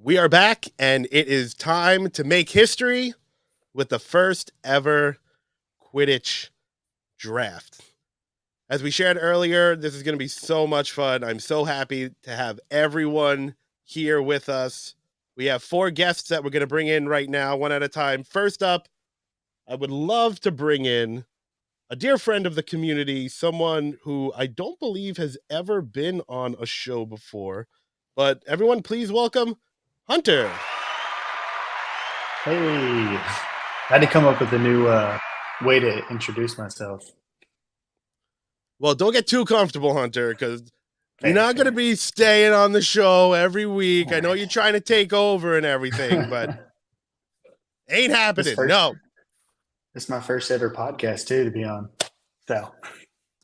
We are back, and it is time to make history with the first ever Quidditch Draft. As we shared earlier, this is going to be so much fun. I'm so happy to have everyone here with us. We have 4 guests that we're going to bring in right now, one at a time. First up, I would love to bring in a dear friend of the community, someone who I don't believe has ever been on a show before. But everyone, please welcome Hunter. Hey, I had to come up with a new way to introduce myself. Well, don't get too comfortable, Hunter, because you're Fair, not going to fair. be staying on the show every week. All I know you're trying to take over and everything, but right. ain't this happening. first, No. this is my first ever podcast too to be on. So,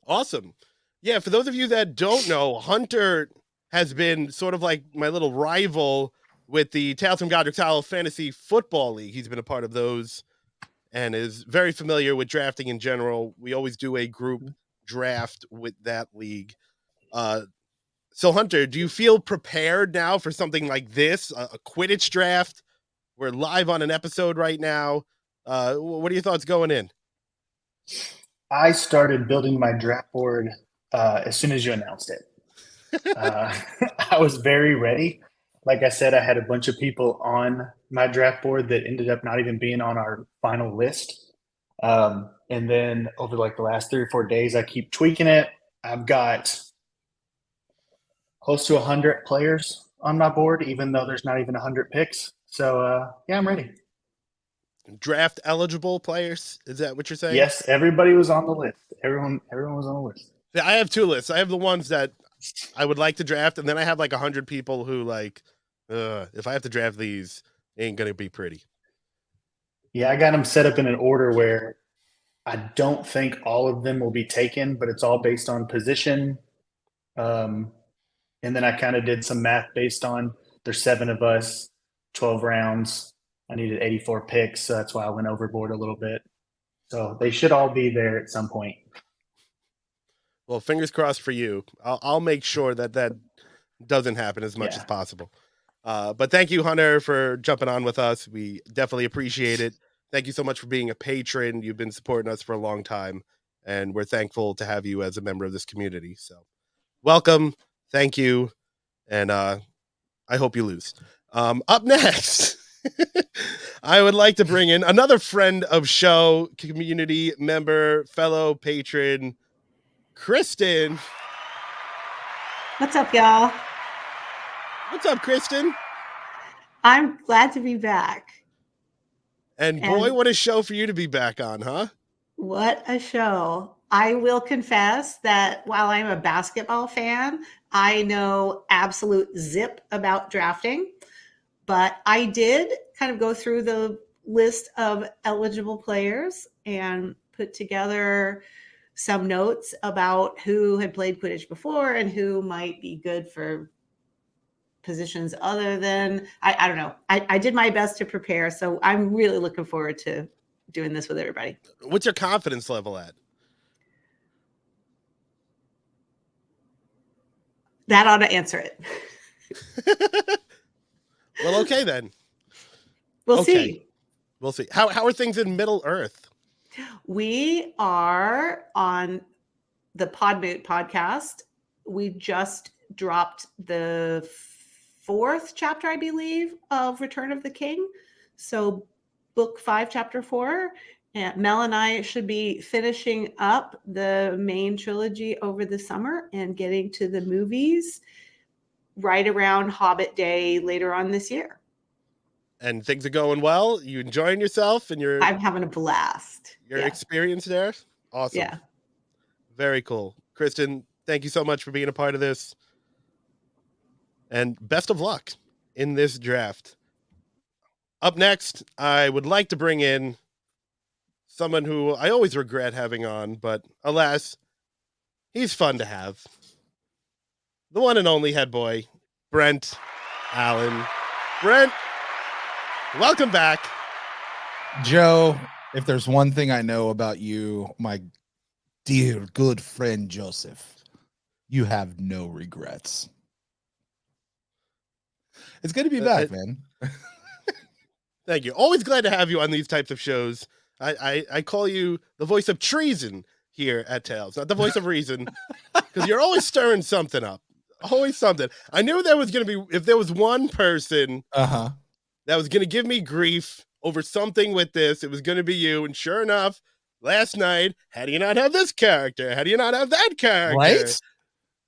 Awesome. Yeah, for those of you that don't know, Hunter has been sort of like my little rival with the Tales from Godric Fantasy Football League. He's been a part of those and is very familiar with drafting in general. We always do a group draft with that league. So Hunter, do you feel prepared now for something like this, a Quidditch draft? We're live on an episode right now. What are your thoughts going in? I started building my draft board as soon as you announced it. I was very ready. Like I said, I had a bunch of people on my draft board that ended up not even being on our final list. And then over like the last 3 or 4 days, I keep tweaking it. I've got close to 100 players on my board, even though there's not even 100 picks. So, yeah, I'm ready. Draft eligible players? Is that what you're saying? Yes, everybody was on the list. Everyone was on the list. Yeah, I have 2 lists. I have the ones that I would like to draft, and then I have like 100 people who like, if I have to draft these, it ain't gonna be pretty. Yeah, I got them set up in an order where I don't think all of them will be taken, but it's all based on position. Um, and then I kind of did some math based on there's 7 of us, 12 rounds. I needed 84 picks, so that's why I went overboard a little bit. So they should all be there at some point. Well, fingers crossed for you. I'll make sure that doesn't happen as much as Yeah. possible. But thank you, Hunter, for jumping on with us. We definitely appreciate it. Thank you so much for being a patron. You've been supporting us for a long time, and we're thankful to have you as a member of this community. So, welcome. Thank you. And I hope you lose. Up next, I would like to bring in another friend of show, community member, fellow patron, Kristen. What's up, y'all? What's up, Kristen? I'm glad to be back. And boy, what a show for you to be back on, huh? What a show. I will confess that while I'm a basketball fan, I know absolute zip about drafting. But I did kind of go through the list of eligible players and put together some notes about who had played Quidditch before and who might be good for positions other than I don't know. I did my best to prepare, so I'm really looking forward to doing this with everybody. What's your confidence level at? That ought to answer it. Well, okay then. We'll see. We'll see. How are things in Middle Earth? We are on the Podmoot podcast. We just dropped the 4th chapter, I believe, of Return of the King. So book 5, chapter 4. And Mel and I should be finishing up the main trilogy over the summer and getting to the movies right around Hobbit Day later on this year. And things are going well? You enjoying yourself and I'm having a blast. Your experience there? Awesome. Yeah. Very cool. Kristen, thank you so much for being a part of this. And best of luck in this draft. Up next, I would like to bring in someone who I always regret having on, but alas, he's fun to have. The one and only head boy, Brent Allen. Brent, welcome back. Joe, if there's one thing I know about you, my dear good friend Joseph, you have no regrets. It's good to be back, man. Thank you. Always glad to have you on these types of shows. I call you the voice of treason here at Tales, not the voice of reason, because you're always stirring something up. Always something. I knew there was going to be, if there was one person that was going to give me grief over something with this, it was going to be you. And sure enough, last night, how do you not have this character? How do you not have that character?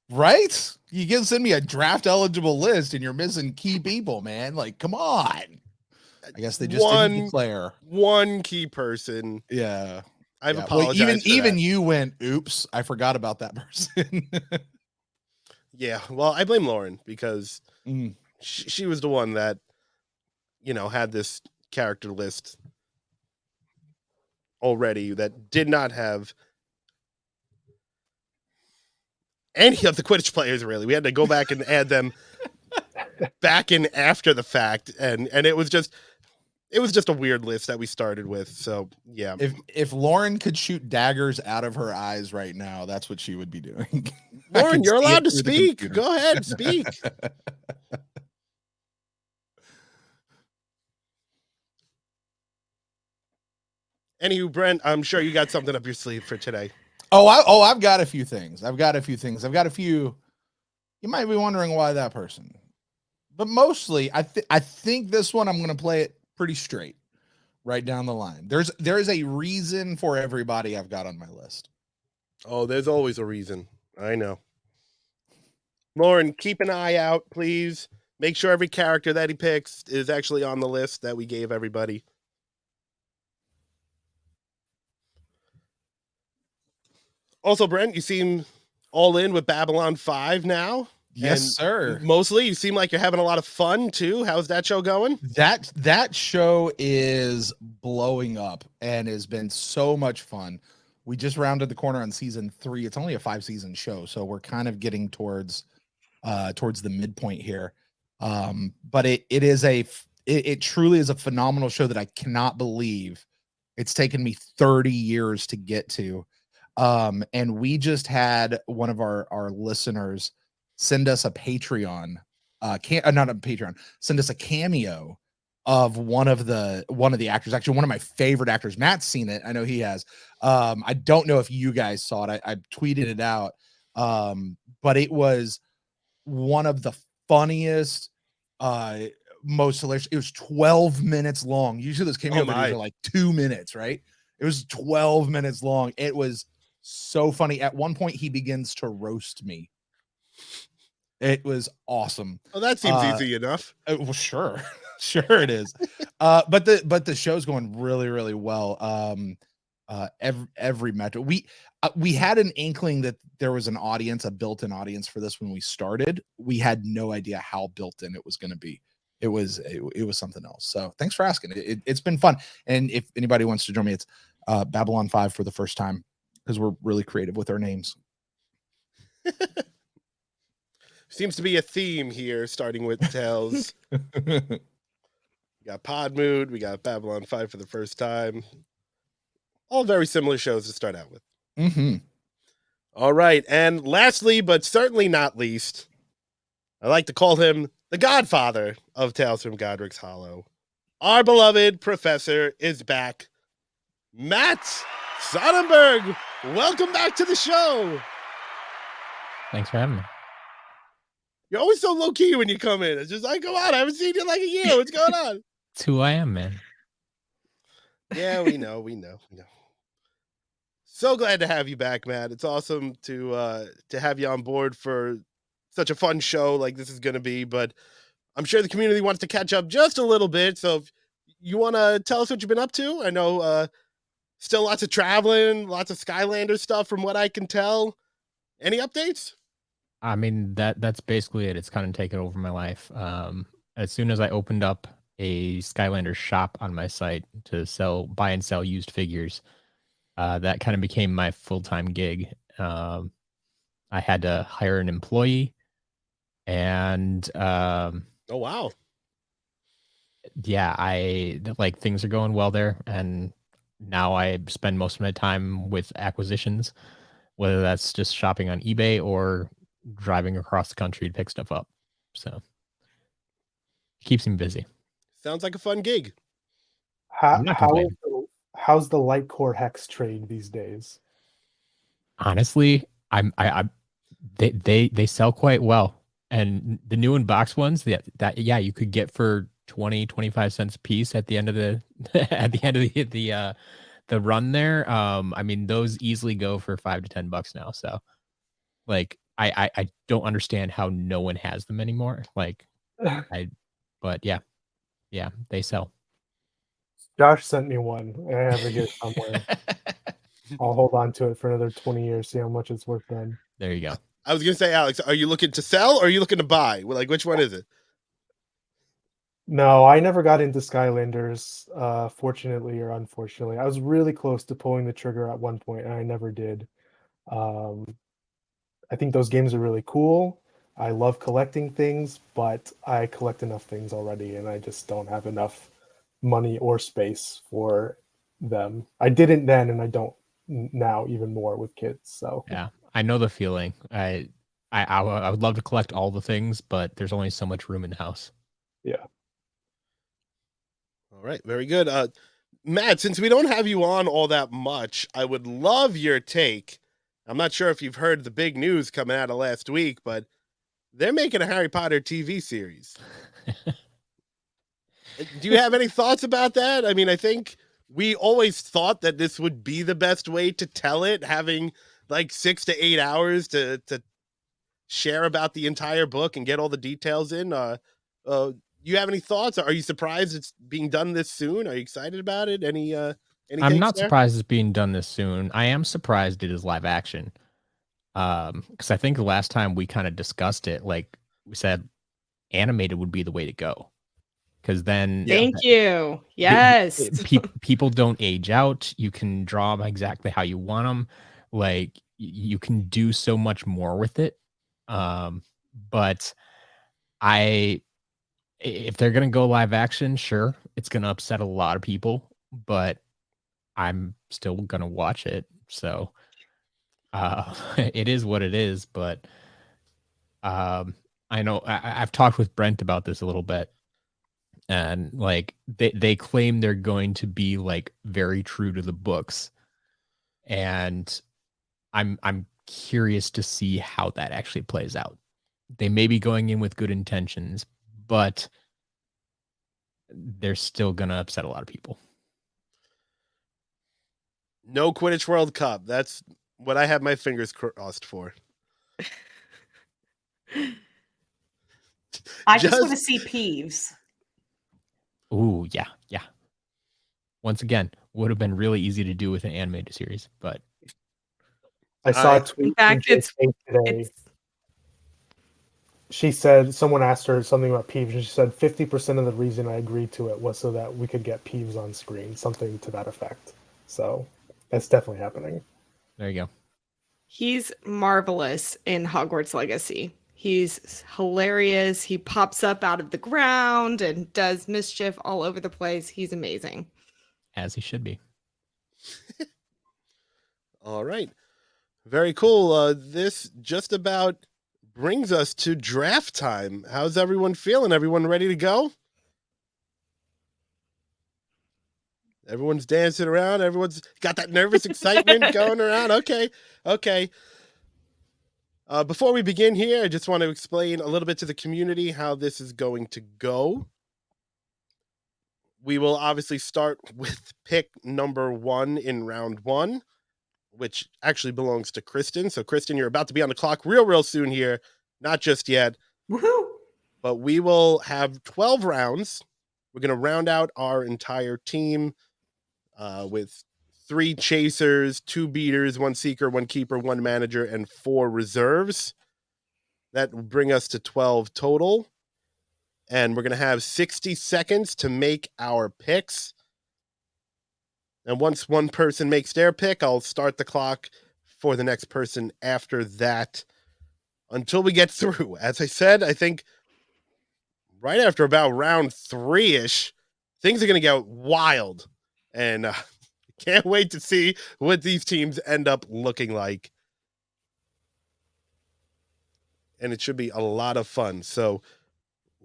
Right? You can send me a draft eligible list and you're missing key people, man. Like, come on. I guess they just didn't declare one key person. Yeah. I've apologized. Well, even you went, oops, I forgot about that person. Yeah. Well, I blame Lauren because she was the one that, had this character list already that did not have any of the Quidditch players, really. We had to go back and add them back in after the fact. And it was just a weird list that we started with. So yeah. If Lauren could shoot daggers out of her eyes right now, that's what she would be doing. Lauren, you're allowed to speak. Go ahead, speak. Anywho, Brent, I'm sure you got something up your sleeve for today. I've got a few things. I've got a few. You might be wondering why that person, but mostly I think this one I'm going to play it pretty straight, right down the line. There is a reason for everybody I've got on my list. Oh, there's always a reason. I know. Lauren, keep an eye out, please. Make sure every character that he picks is actually on the list that we gave everybody. Also, Brent, you seem all in with Babylon 5 now. Yes, and sir. Mostly, you seem like you're having a lot of fun too. How's that show going? That show is blowing up and has been so much fun. We just rounded the corner on season 3. It's only a 5-season show, so we're kind of getting towards the midpoint here. But it truly is a phenomenal show that I cannot believe it's taken me 30 years to get to. And we just had one of our listeners send us a Patreon, not a Patreon, send us a cameo of one of the actors, actually one of my favorite actors. Matt's seen it. I know he has. I don't know if you guys saw it. I tweeted it out. But it was one of the funniest, most hilarious. It was 12 minutes long. Usually those cameo videos are like 2 minutes, right? It was 12 minutes long. It was so funny. At one point, he begins to roast me. It was awesome. Oh, that seems easy enough. Well, sure. Sure it is. But the show's going really, really well. Every metric. We had an inkling that there was an audience, a built-in audience for this when we started. We had no idea how built-in it was going to be. It was something else. So thanks for asking. It's been fun. And if anybody wants to join me, it's Babylon 5 for the first time, because we're really creative with our names. Seems to be a theme here, starting with Tales. We got Pod Mood, we got Babylon 5 for the first time. All very similar shows to start out with. Mm-hmm. All right. And lastly, but certainly not least, I like to call him the godfather of Tales from Godric's Hollow. Our beloved professor is back. Matt Sonnenberg, welcome back to the show. Thanks for having me. You're always so low-key when you come in. It's just like, come on, I haven't seen you in like a year. What's going on? It's who I am, man. Yeah, we know. So glad to have you back, Matt. It's awesome to have you on board for such a fun show like this is going to be, but I'm sure the community wants to catch up just a little bit. So if you want to tell us what you've been up to, I know still lots of traveling, lots of Skylander stuff from what I can tell. Any updates? I mean, that's basically it. It's kind of taken over my life. As soon as I opened up a Skylander shop on my site to buy and sell used figures, that kind of became my full-time gig. I had to hire an employee, and oh wow, yeah, things are going well there, and now I spend most of my time with acquisitions, whether that's just shopping on eBay or driving across the country to pick stuff up. So Keeps him busy. Sounds like a fun gig. I'm not complaining. How's the light core hex trade these days? Honestly, they sell quite well. And the new in-box ones that you could get for 20-25 cents a piece at the end of the at the end of the run there. I mean, those easily go for $5 to $10 now. So like I don't understand how no one has them anymore. But yeah, they sell. Josh sent me one, and I have it here somewhere. I'll hold on to it for another 20 years, see how much it's worth then. There you go. I was gonna say, Alex, are you looking to sell or are you looking to buy? Like, which one is it? No, I never got into Skylanders, fortunately or unfortunately. I was really close to pulling the trigger at one point, and I never did. I think those games are really cool. I love collecting things, but I collect enough things already, and I just don't have enough money or space for them. I didn't then, and I don't now even more with kids. So Yeah, I know the feeling. I would love to collect all the things, but there's only so much room in the house. yeah. All right, very good. Matt, since we don't have you on all that much, I would love your take. I'm not sure if you've heard the big news coming out of last week, but they're making a Harry Potter TV series. Do you have any thoughts about that? I mean, I think we always thought that this would be the best way to tell it, having like 6 to 8 hours to share about the entire book and get all the details in. You have any thoughts? Are you surprised it's being done this soon? Are you excited about it? Any I'm not surprised it's being done this soon. I am surprised it is live action. Because I think the last time we kind of discussed it, like we said, animated would be the way to go. Because then Thank you. Yes. people don't age out. You can draw them exactly how you want them. Like you can do so much more with it. But if they're gonna go live action, sure, it's gonna upset a lot of people, but I'm still gonna watch it. So it is what it is. But I know I've talked with Brent about this a little bit. And like they claim they're going to be like very true to the books, and I'm curious to see how that actually plays out. They may be going in with good intentions, but they're still gonna upset a lot of people. No Quidditch World Cup. That's what I have my fingers crossed for. I just want to see Peeves. Ooh, yeah. Once again, would have been really easy to do with an animated series, but I saw a tweet In fact, from it's JK today. She said someone asked her something about Peeves, and she said 50% of the reason I agreed to it was so that we could get Peeves on screen, something to that effect. So that's definitely happening. there you go. He's marvelous in Hogwarts Legacy. He's hilarious. He pops up out of the ground and does mischief all over the place. He's amazing. As he should be. All right. Very cool. This just about brings us to draft time. How's everyone feeling? Everyone ready to go? Everyone's dancing around. Everyone's got that nervous excitement going around. Okay. Before we begin here, I just want to explain a little bit to the community how this is going to go. We will obviously start with pick number 1 in round 1, which actually belongs to Kristen. So Kristen, you're about to be on the clock real soon here. Not just yet. Woohoo! But we will have 12 rounds. We're going to round out our entire team with 3 chasers, 2 beaters, 1 seeker, 1 keeper, 1 manager, and 4 reserves. That will bring us to 12 total. And we're going to have 60 seconds to make our picks. And once one person makes their pick, I'll start the clock for the next person after that until we get through. As I said, I think right after about round 3-ish, things are going to get wild. And can't wait to see what these teams end up looking like. And it should be a lot of fun. So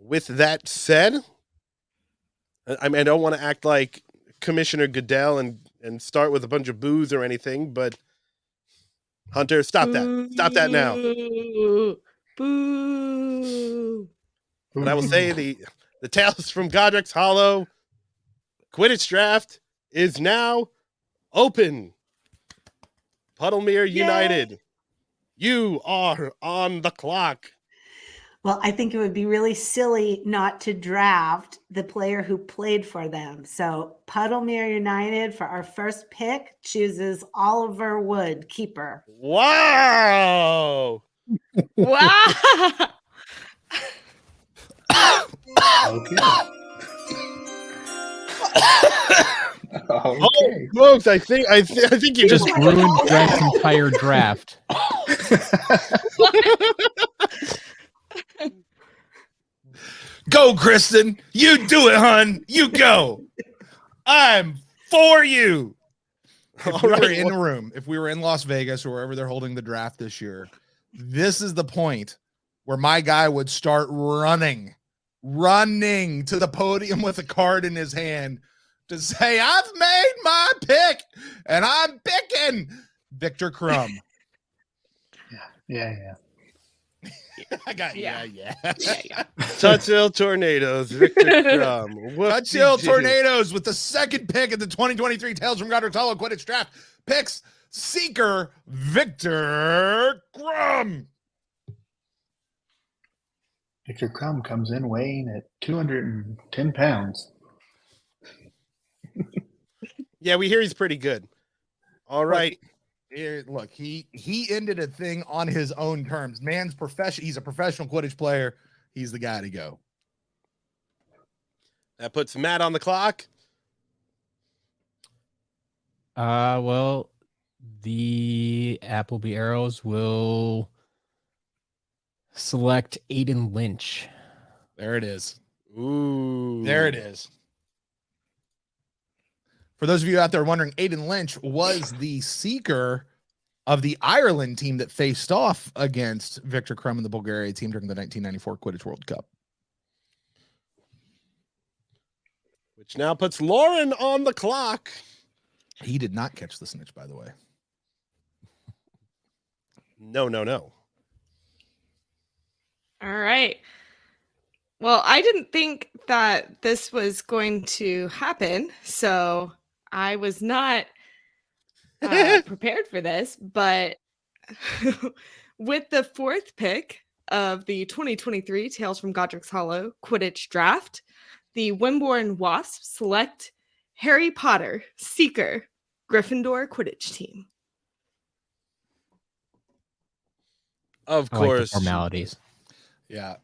with that said, I mean, I don't want to act like Commissioner Goodell and start with a bunch of boos or anything, but Hunter, stop that. Stop that now. Boo. Boo. But I will say the Tales from Godric's Hollow Quidditch Draft is now open. Puddlemere United, you are on the clock. Well, I think it would be really silly not to draft the player who played for them. So Puddlemere United, for our first pick, chooses Oliver Wood, keeper. Wow. Wow. Okay. Oh, Okay. folks, I think you Just just ruined Brent's entire draft. Go, Kristen. You do it, hun. You go. I'm for you. If we were in a room, if we were in Las Vegas or wherever they're holding the draft this year, this is the point where my guy would start running to the podium with a card in his hand to say, I've made my pick and I'm picking Victor Crumb. Yeah. I got Yeah. yeah. Touchhill Tornadoes, Victor Crumb. Touchhill Tornadoes with the second pick in the 2023 Tales from Godric's Hollow Quidditch Draft picks Seeker Victor Crumb. Victor Crumb comes in weighing at 210 pounds. Yeah, we hear he's pretty good. All right. Look, he ended a thing on his own terms. Man's profession. He's a professional Quidditch player. He's the guy to go. That puts Matt on the clock. Well, the Appleby Arrows will select Aiden Lynch. There it is. Ooh. There it is. For those of you out there wondering, Aiden Lynch was the seeker of the Ireland team that faced off against Victor Crumb and the Bulgaria team during the 1994 Quidditch World Cup. Which now puts Lauren on the clock. He did not catch the snitch, by the way. No. All right. Well, I didn't think that this was going to happen, so I was not prepared for this, but with the fourth pick of the 2023 Tales from Godric's Hollow Quidditch Draft, the Wimborne Wasps select Harry Potter, Seeker, Gryffindor Quidditch team. Of I like the course. formalities. Yeah.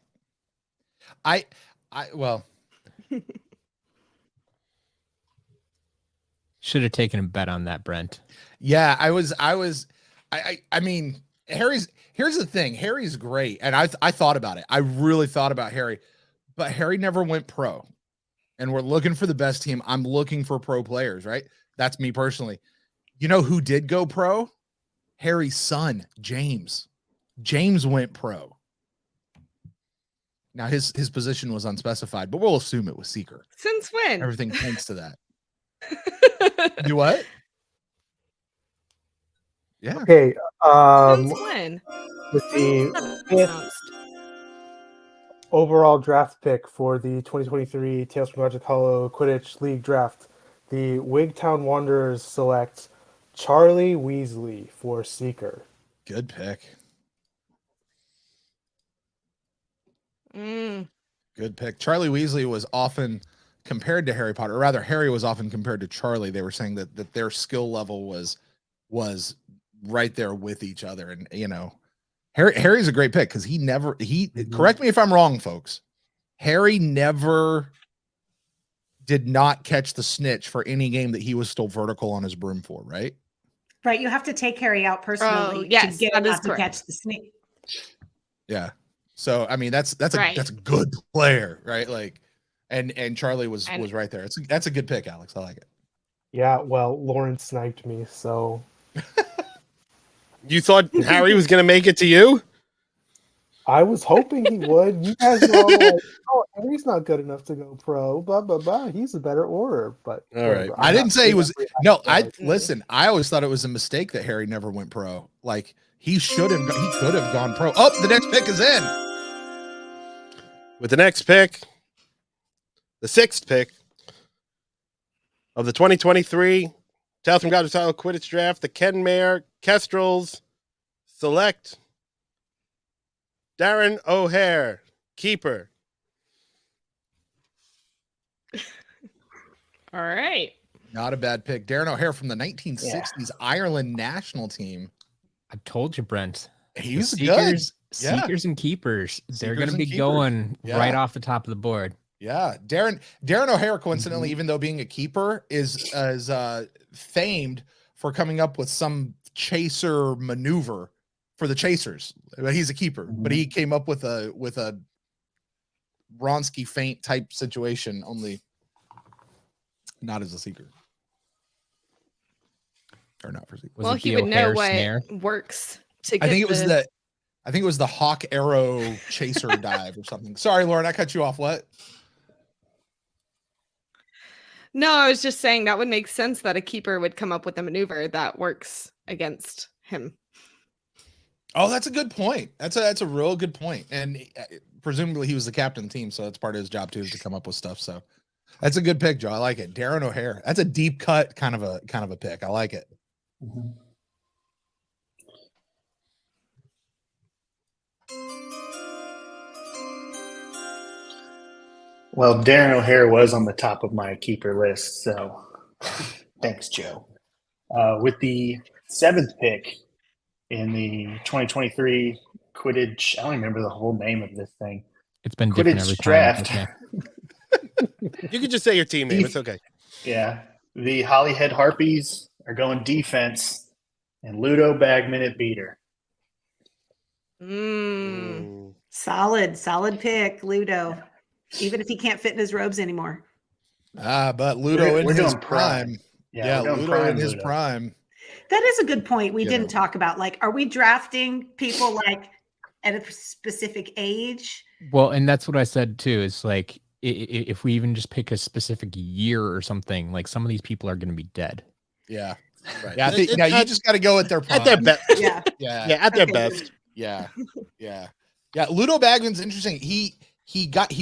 Well, Should have taken a bet on that, Brent. yeah, I mean, here's the thing. Harry's great. And I thought about it. I really thought about Harry, but Harry never went pro. And we're looking for the best team. I'm looking for pro players, right? That's me personally. You know who did go pro? Harry's son, James. James went pro. Now his position was unspecified, but we'll assume it was Seeker. Since when? Everything points to that. Do what? Yeah. Okay. Since when? With the fifth overall draft pick for the 2023 Tales from Godric's Hollow Quidditch League Draft, the Wigtown Wanderers select Charlie Weasley for Seeker. Good pick. Good pick. Charlie Weasley was often compared to Harry Potter, or rather, Harry was often compared to Charlie. They were saying that their skill level was right there with each other, and you know, Harry's a great pick because correct me if I'm wrong, folks. Harry never did not catch the snitch for any game that he was still vertical on his broom for, right? Right. You have to take Harry out personally yes, to get that him is not to correct. catch the snake. Yeah. So I mean that's Right. a good player, right? Like, and Charlie was right there. That's a good pick, Alex. I like it. Yeah, well, Lauren sniped me, so You thought Harry was going to make it to you? I was hoping he would. You guys were all like, "Oh, Harry's not good enough to go pro." Blah blah blah. He's a better order. But All right. whatever. I didn't say he was. No, Mm. listen. I always thought it was a mistake that Harry never went pro. Like he should have. He could have gone pro. Oh, the next pick is in. With the next pick, the 6th pick of the 2023 Tales from Godric Style Quidditch Draft, the Kenmare Kestrels select Darren O'Hare, keeper. All right. Not a bad pick. Darren O'Hare from the 1960s Ireland national team. I told you, Brent. He was The good. Seekers and keepers. They're Seekers going to and be keepers. going Yeah. right off the top of the board. Yeah, Darren O'Hare, coincidentally, even though being a keeper, is famed for coming up with some chaser maneuver for the chasers. He's a keeper, but he came up with a Ronsky feint type situation, only not as a seeker. Or not for seeker. Was Well, it he the would O'Hare know what snare? works to get I think it was the the hawk arrow chaser dive or something. Sorry, Lauren, I cut you off. What? No, I was just saying that would make sense that a keeper would come up with a maneuver that works against him. Oh, that's a good point. That's a real good point. And presumably he was the captain of the team, so that's part of his job too, is to come up with stuff. So that's a good pick, Joe. I like it. Darren O'Hare. That's a deep cut kind of a pick. I like it. Mhm. Well, Darren O'Hare was on the top of my keeper list, so thanks, Joe. With the 7th pick in the 2023 Quidditch, I don't remember the whole name of this thing. It's been different every Quidditch time. Draft. Okay. You could just say your team name. It's okay. Yeah, the Hollyhead Harpies are going defense, and Ludo Bagman at beater. Mm. Solid pick, Ludo. Even if he can't fit in his robes anymore. But Ludo We're in his doing prime. Yeah, we're doing Ludo prime in his Ludo. prime. That is a good point. We You didn't know. talk about, like, are we drafting people like at a specific age? Well, and that's what I said too. Is like if we even just pick a specific year or something, like some of these people are going to be dead. Yeah. Right. Yeah, I think now you just got to go at their prime. At their best. Yeah. Yeah. Yeah, at their Okay, best. Yeah. Yeah. Ludo Bagman's interesting. He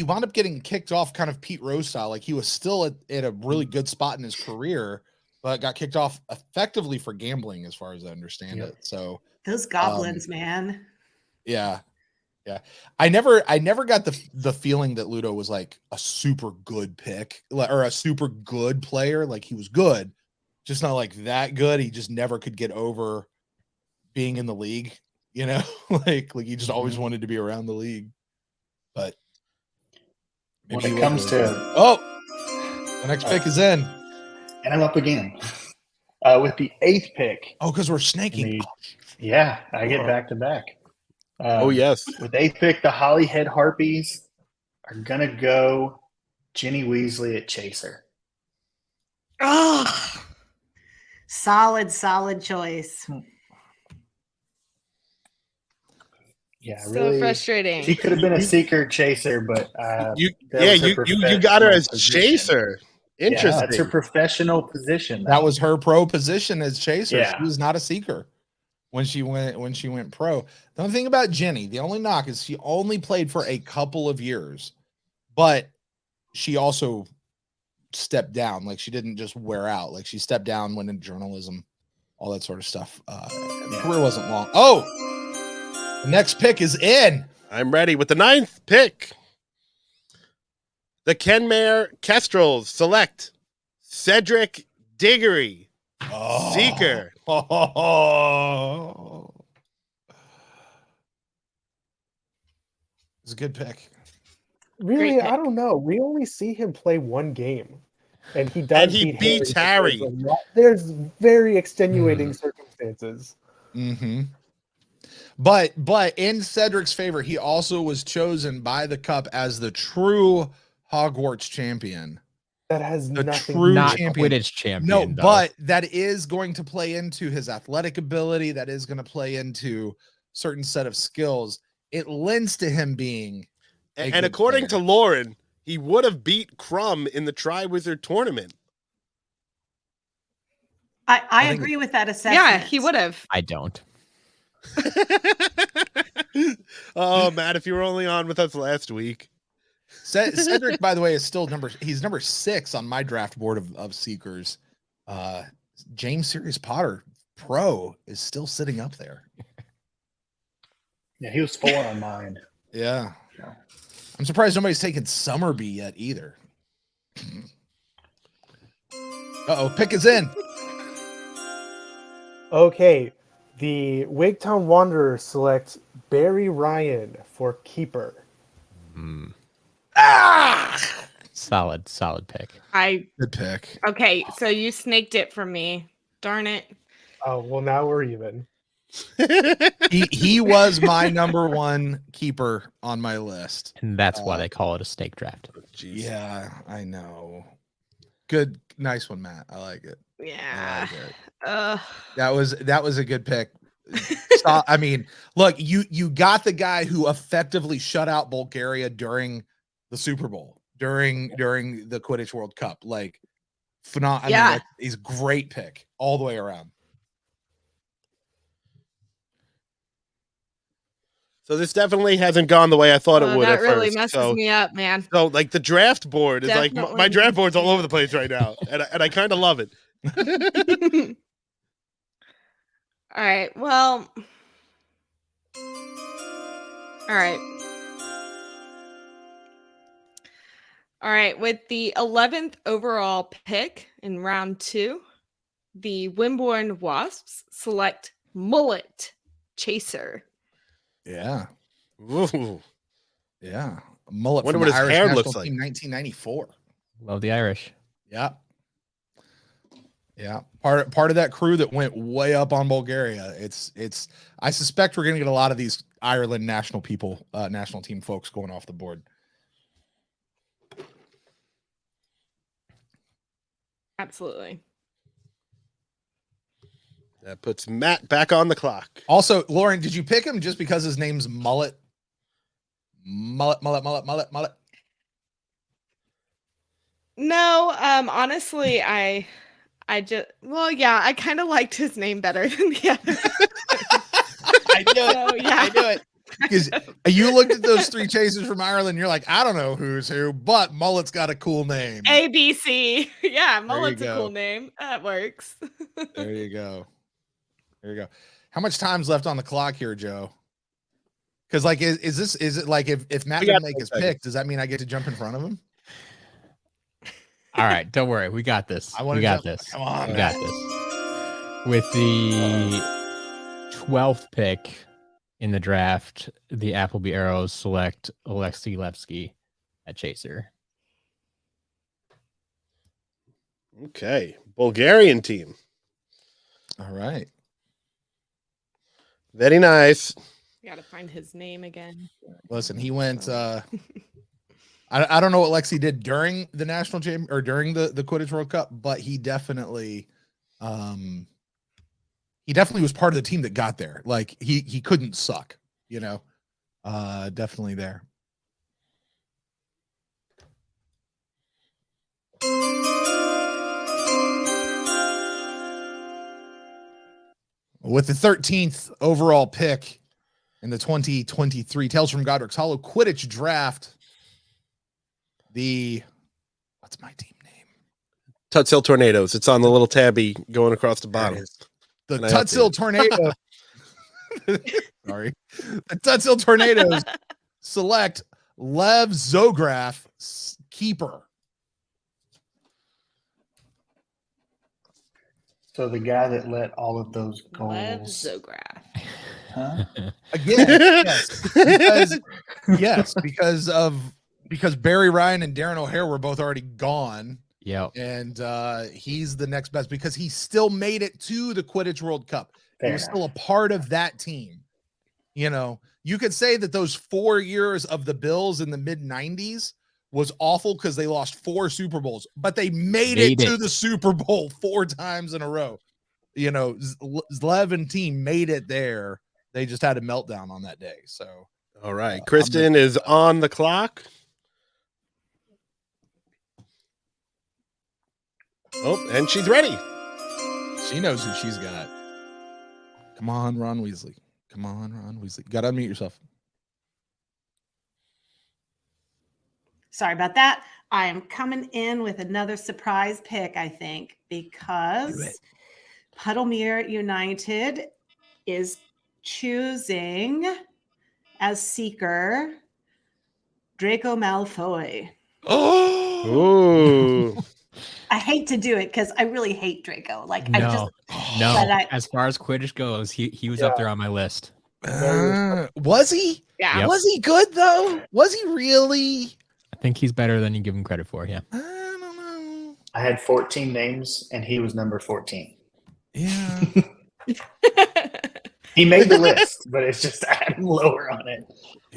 wound up getting kicked off kind of Pete Rose style. Like he was still at a really good spot in his career, but got kicked off effectively for gambling, as far as I understand it. So Those goblins, man. yeah. I never got the feeling that Ludo was like a super good pick or a super good player. Like he was good, just not like that good. He just never could get over being in the league, you know, like he just always wanted to be around the league. But When maybe it he comes will. to, The next pick is in. and I'm up again. With the 8th pick, Oh, because we're snaking. yeah, I get back to back. Oh, yes. With the 8th pick, the Hollyhead Harpies are going to go Ginny Weasley at Chaser. Oh, Solid choice. Yeah, so really. frustrating. She could have been a seeker chaser, but You that was her you got her professional as position. chaser. Yeah, Interesting. that's her professional position. That was her pro position as chaser. Yeah. She was not a seeker when she went pro. The only thing about Jenny, the only knock is she only played for a couple of years, but she also stepped down. Like she didn't just wear out. Like she stepped down, went into journalism, all that sort of stuff. The career wasn't long. Oh, the next pick is in. I'm ready with the 9th pick. The Kenmare Kestrels select Cedric Diggory, Seeker. Oh. It's a good pick. Really, Great I pick. don't know. We only see him play one game, and he does. And he beats Harry. There's very extenuating circumstances. Mm-hmm. But in Cedric's favor, he also was chosen by the Cup as the true Hogwarts champion. That has The nothing. true Not champion. Quidditch champion. No, though. but that is going to play into his athletic ability. That is going to play into certain set of skills. it lends to him being a And good according player. to Lauren, he would have beat Crumb in the Triwizard tournament. I think- agree with that assessment. Yeah, he would have. I don't. Oh, Matt, if you were only on with us last week. Cedric, by the way, is still he's number 6 on my draft board of seekers. James Sirius Potter Pro is still sitting up there. Yeah, he was 4 on mine. Yeah. Yeah. I'm surprised nobody's taken Summerby yet either. Uh-oh, pick is in. Okay, the Wigtown Wanderers select Barry Ryan for keeper. Solid pick. Good pick. Okay, so you snaked it from me. Darn it. Oh, well, now we're even. He was my number 1 keeper on my list. And that's why they call it a snake draft. Jeez. Yeah, I know. Good, nice one, Matt. I like it. I Yeah. like it. Ugh. That was a good pick. I mean, look, you got the guy who effectively shut out Bulgaria during the Super Bowl, during the Quidditch World Cup. Like, phenomenal. Yeah. I mean, he's a great pick all the way around. So this definitely hasn't gone the way I thought it would That at really first. messes me up, man. So like the draft board is like Definitely my draft messes board's all me over up. the place right now, and I kind of love it. All right. Well. All right. All right. With the 11th overall pick in round 2, the Wimborne Wasps select Mullet Chaser. Yeah, Ooh. yeah. A mullet Wonder from what the his Irish hair national looks like. team, 1994. Love the Irish. Yeah. Yeah. Part of that crew that went way up on Bulgaria. It's I suspect we're gonna get a lot of these Ireland national team folks going off the board. Absolutely. That puts Matt back on the clock. Also, Lauren, did you pick him just because his name's Mullet? Mullet. No, honestly, I just I kind of liked his name better than the other. I knew it. So, yeah. I knew it. Because you looked at those 3 chasers from Ireland, you're like, I don't know who's who, but Mullet's got a cool name. ABC. Yeah, you Mullet's a go. cool name. That works. There you go. There you go. How much time's left on the clock here, Joe? Because like, is it like if Matt We got didn't make 10 his seconds. pick, does that mean I get to jump in front of him? All right, don't worry. We got this. I wanna We got jump- this. Come on, We man. got this. With the 12th pick in the draft, the Appleby Arrows select Alexei Levski at Chaser. Okay, Bulgarian team. All right. Very nice. Gotta find his name again. Listen, he went. I don't know what Lexi did during the national champ or during the Quidditch World Cup, but he definitely was part of the team that got there. Like he couldn't suck, you know. Definitely there. With the 13th overall pick in the 2023 Tales from Godric's Hollow Quidditch Draft, what's my team name? Tutsill Tornadoes. It's on the little tabby going across the bottom. The And I Tutsill updated. Tornado. Sorry. The Tutsill Tornadoes select Lev Zograf, keeper. So the guy that let all of those Lev goals. Zograf. Huh? Again, yes, because Barry Ryan and Darren O'Hare were both already gone, Yep. and he's the next best because he still made it to the Quidditch World Cup. He Fair was enough. still a part of that team. You know, you could say that those 4 years of the Bills in the mid 90s was awful because they lost 4 Super Bowls, but they made it to the Super Bowl 4 times in a row. You know, Zlev and team made it there. They just had a meltdown on that day. So All right. Kristen is on the clock. Oh, and she's ready. She knows who she's got. Come on, Ron Weasley. Come on, Ron Weasley. You gotta unmute yourself. Sorry about that. I am coming in with another surprise pick, I think, because Puddlemere United is choosing as seeker Draco Malfoy. Oh, Ooh. I hate to do it because I really hate Draco. Like No, I just no. but I- As far as Quidditch goes, he was Yeah. up there on my list. was he? Yeah. Yep. Was he good though? Was he really? I think he's better than you give him credit for. Yeah. I don't know. I had 14 names, and he was number 14. Yeah. He made the list, but it's just I had him lower on it.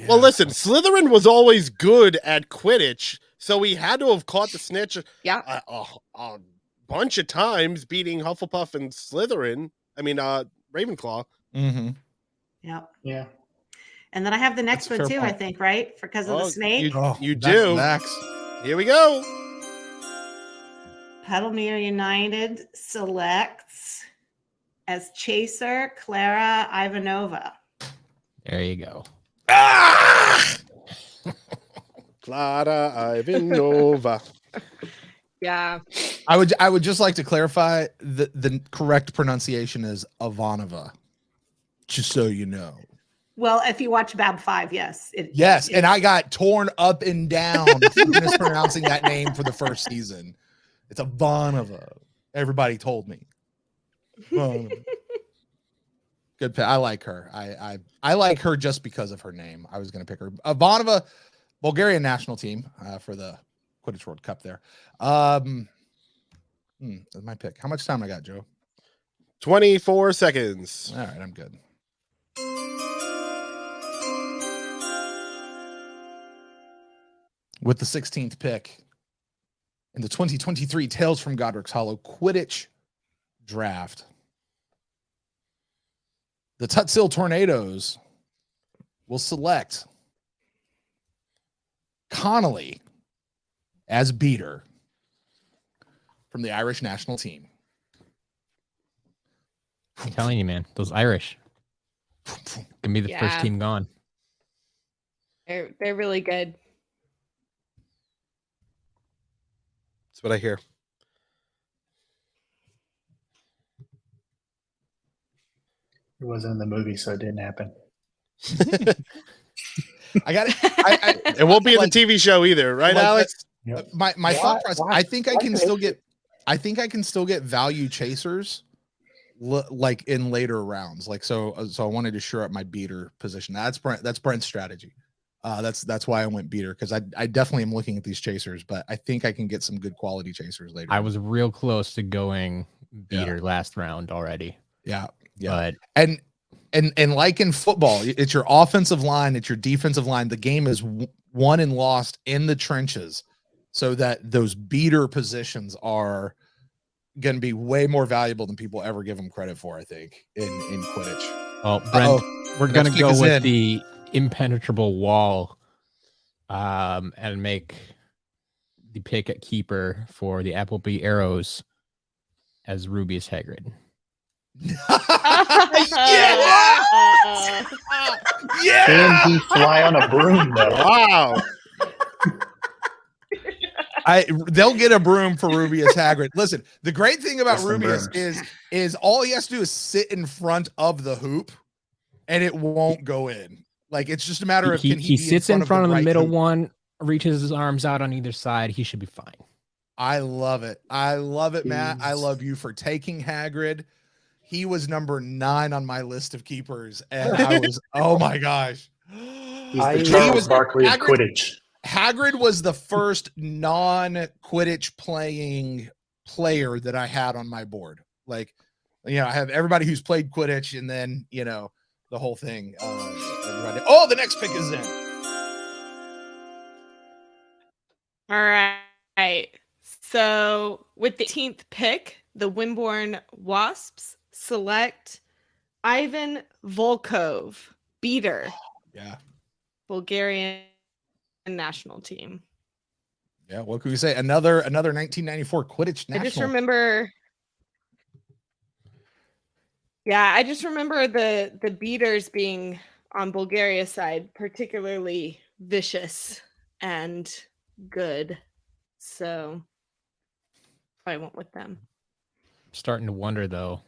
Well, listen, Slytherin was always good at Quidditch, so he had to have caught the snitch Yeah. a bunch of times, beating Hufflepuff and Slytherin. I mean, Ravenclaw. Mm-hmm. yeah. Yeah. And then I have the next That's a one fair too, I point. think, right? Because of the snake. You do. Max. Here we go. Puddlemere United selects as chaser Clara Ivanova. There you go. Clara Ivanova. Yeah. I would just like to clarify the correct pronunciation is Ivanova. Just so you know. Well, if you watch Bab 5, yes. Yes, and I got torn up and down for mispronouncing that name for the first season. It's Ivanova. Everybody told me. Ivanova. Good pick. I like her. I like her just because of her name. I was going to pick her. Ivanova, Bulgarian national team for the Quidditch World Cup there. That's my pick. How much time I got, Joe? 24 seconds. All right, I'm good. With the 16th pick in the 2023 Tales from Godric's Hollow Quidditch Draft, the Tutsil Tornadoes will select Connolly as beater from the Irish national team. I'm telling you, man, those Irish can be the first Yeah. team gone. They're really good. That's what I hear. It wasn't in the movie, so it didn't happen. I got it. It won't be in like- the TV show either, right, like Alex? Yep. My thought process. why- I think I why can can't still it- get. I think I can still get value chasers, like in later rounds. Like so I wanted to shore up my beater position. That's Brent's strategy. That's why I went beater, because I definitely am looking at these chasers, but I think I can get some good quality chasers later. I was real close to going beater last round already. yeah. But And like in football, it's your offensive line, it's your defensive line. The game is won and lost in the trenches, so that those beater positions are going to be way more valuable than people ever give them credit for, I think, in Quidditch. well, Brent, we're Next gonna pick go is with in. the impenetrable wall, and make the pick at keeper for the Appleby Arrows as Rubius Hagrid. Yeah! Can he fly on a broom, though? Wow. They'll get a broom for Rubius Hagrid. Listen, the great thing about There's some Rubius brooms. is all he has to do is sit in front of the hoop, and it won't go in. Like, it's just a matter of He can he sits in front of the right middle hoop? one, reaches his arms out on either side. He should be fine. I love it. I love it, Matt. I Jeez. love you for taking Hagrid. He was number 9 on my list of keepers, and I was, oh my gosh. He's I- the He Charles was- Barkley of Hagrid- Quidditch. Hagrid was the first non-Quidditch playing player that I had on my board. Like, I have everybody who's played Quidditch, and then, the whole thing. Everybody. Oh, the next pick is in. All right. So with the 18th pick, the Wimborne Wasps select Ivan Volkov, beater. Yeah. Bulgarian national team. Yeah, what could we say? Another 1994 Quidditch national. I just remember. Yeah, I just remember the beaters being on Bulgaria's side particularly vicious and good. So I went with them. I'm starting to wonder though,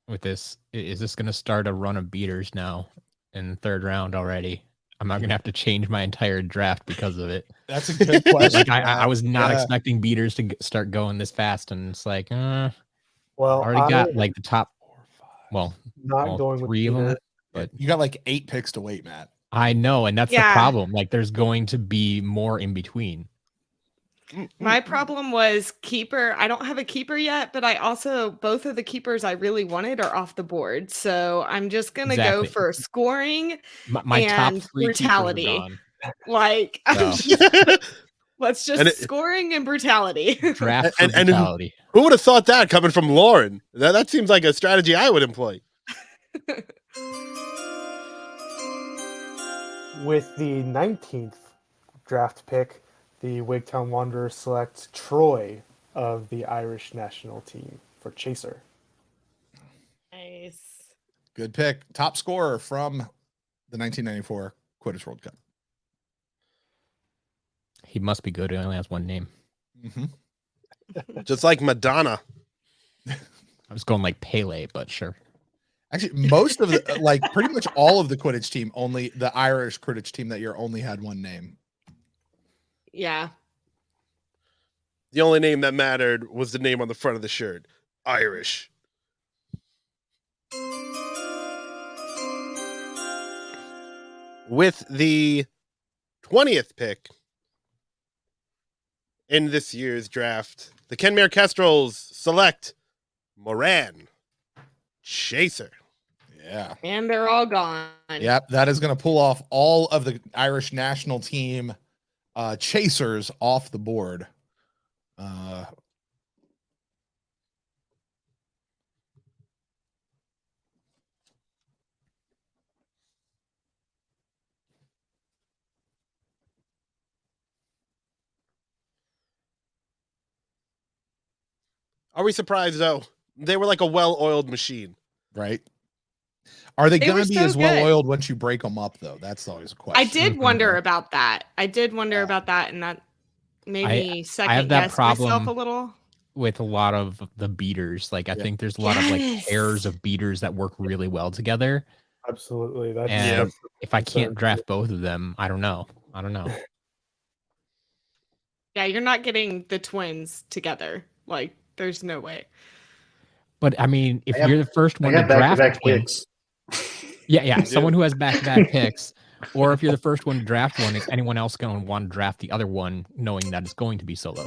with this, is this going to start a run of beaters now in the third round already? I'm not going to have to change my entire draft because of it. That's a good question. Like I was not expecting beaters to start going this fast, and it's like, Well, already got like the top. Well, not going with 3 of them, beater. but you got like 8 picks to wait, Matt. I know, and that's the Yeah. problem. Like, there's going to be more in between. My problem was keeper. I don't have a keeper yet, but I also, both of the keepers I really wanted are off the board. So I'm just going to go Exactly. for scoring My top and 3 brutality. keepers are gone. Like, So. let's just And it- scoring and brutality. Draft for And brutality. Who would have thought that coming from Lauren? That seems like a strategy I would employ. With the 19th draft pick, the Wigtown Wanderers select Troy of the Irish national team for Chaser. Nice. Good pick. Top scorer from the 1994 Quidditch World Cup. He must be good. He only has one name. Just like Madonna. I was going like Pele, but sure. Actually, most of the like pretty much all of the Quidditch team, only the Irish Quidditch team that year only had one name. Yeah. The only name that mattered was the name on the front of the shirt. Irish. With the 20th pick in this year's draft, the Kenmare Kestrels select Moran Chaser. Yeah. And they're all gone. Yep. That is going to pull off all of the Irish national team chasers off the board. Are we surprised, though? They were like a well-oiled machine. Right. Are they They going were to be so as well good. oiled once you break them up, though? That's always a question. I did Mhm. wonder about that. And that made me second that guess myself problem a little. With a lot of the beaters. Like, I Yeah. think there's a lot of like Yes. pairs of beaters that work really well together. Absolutely. And That's if I can't concern. draft both of them, I don't know. Yeah, you're not getting the twins together. Like, there's no way. But I mean, if I got- you're the first I one to got draft back-to-back one, picks. yeah, someone who has back-to-back picks, or if you're the first one to draft one, is anyone else going to want to draft the other one, knowing that it's going to be solo?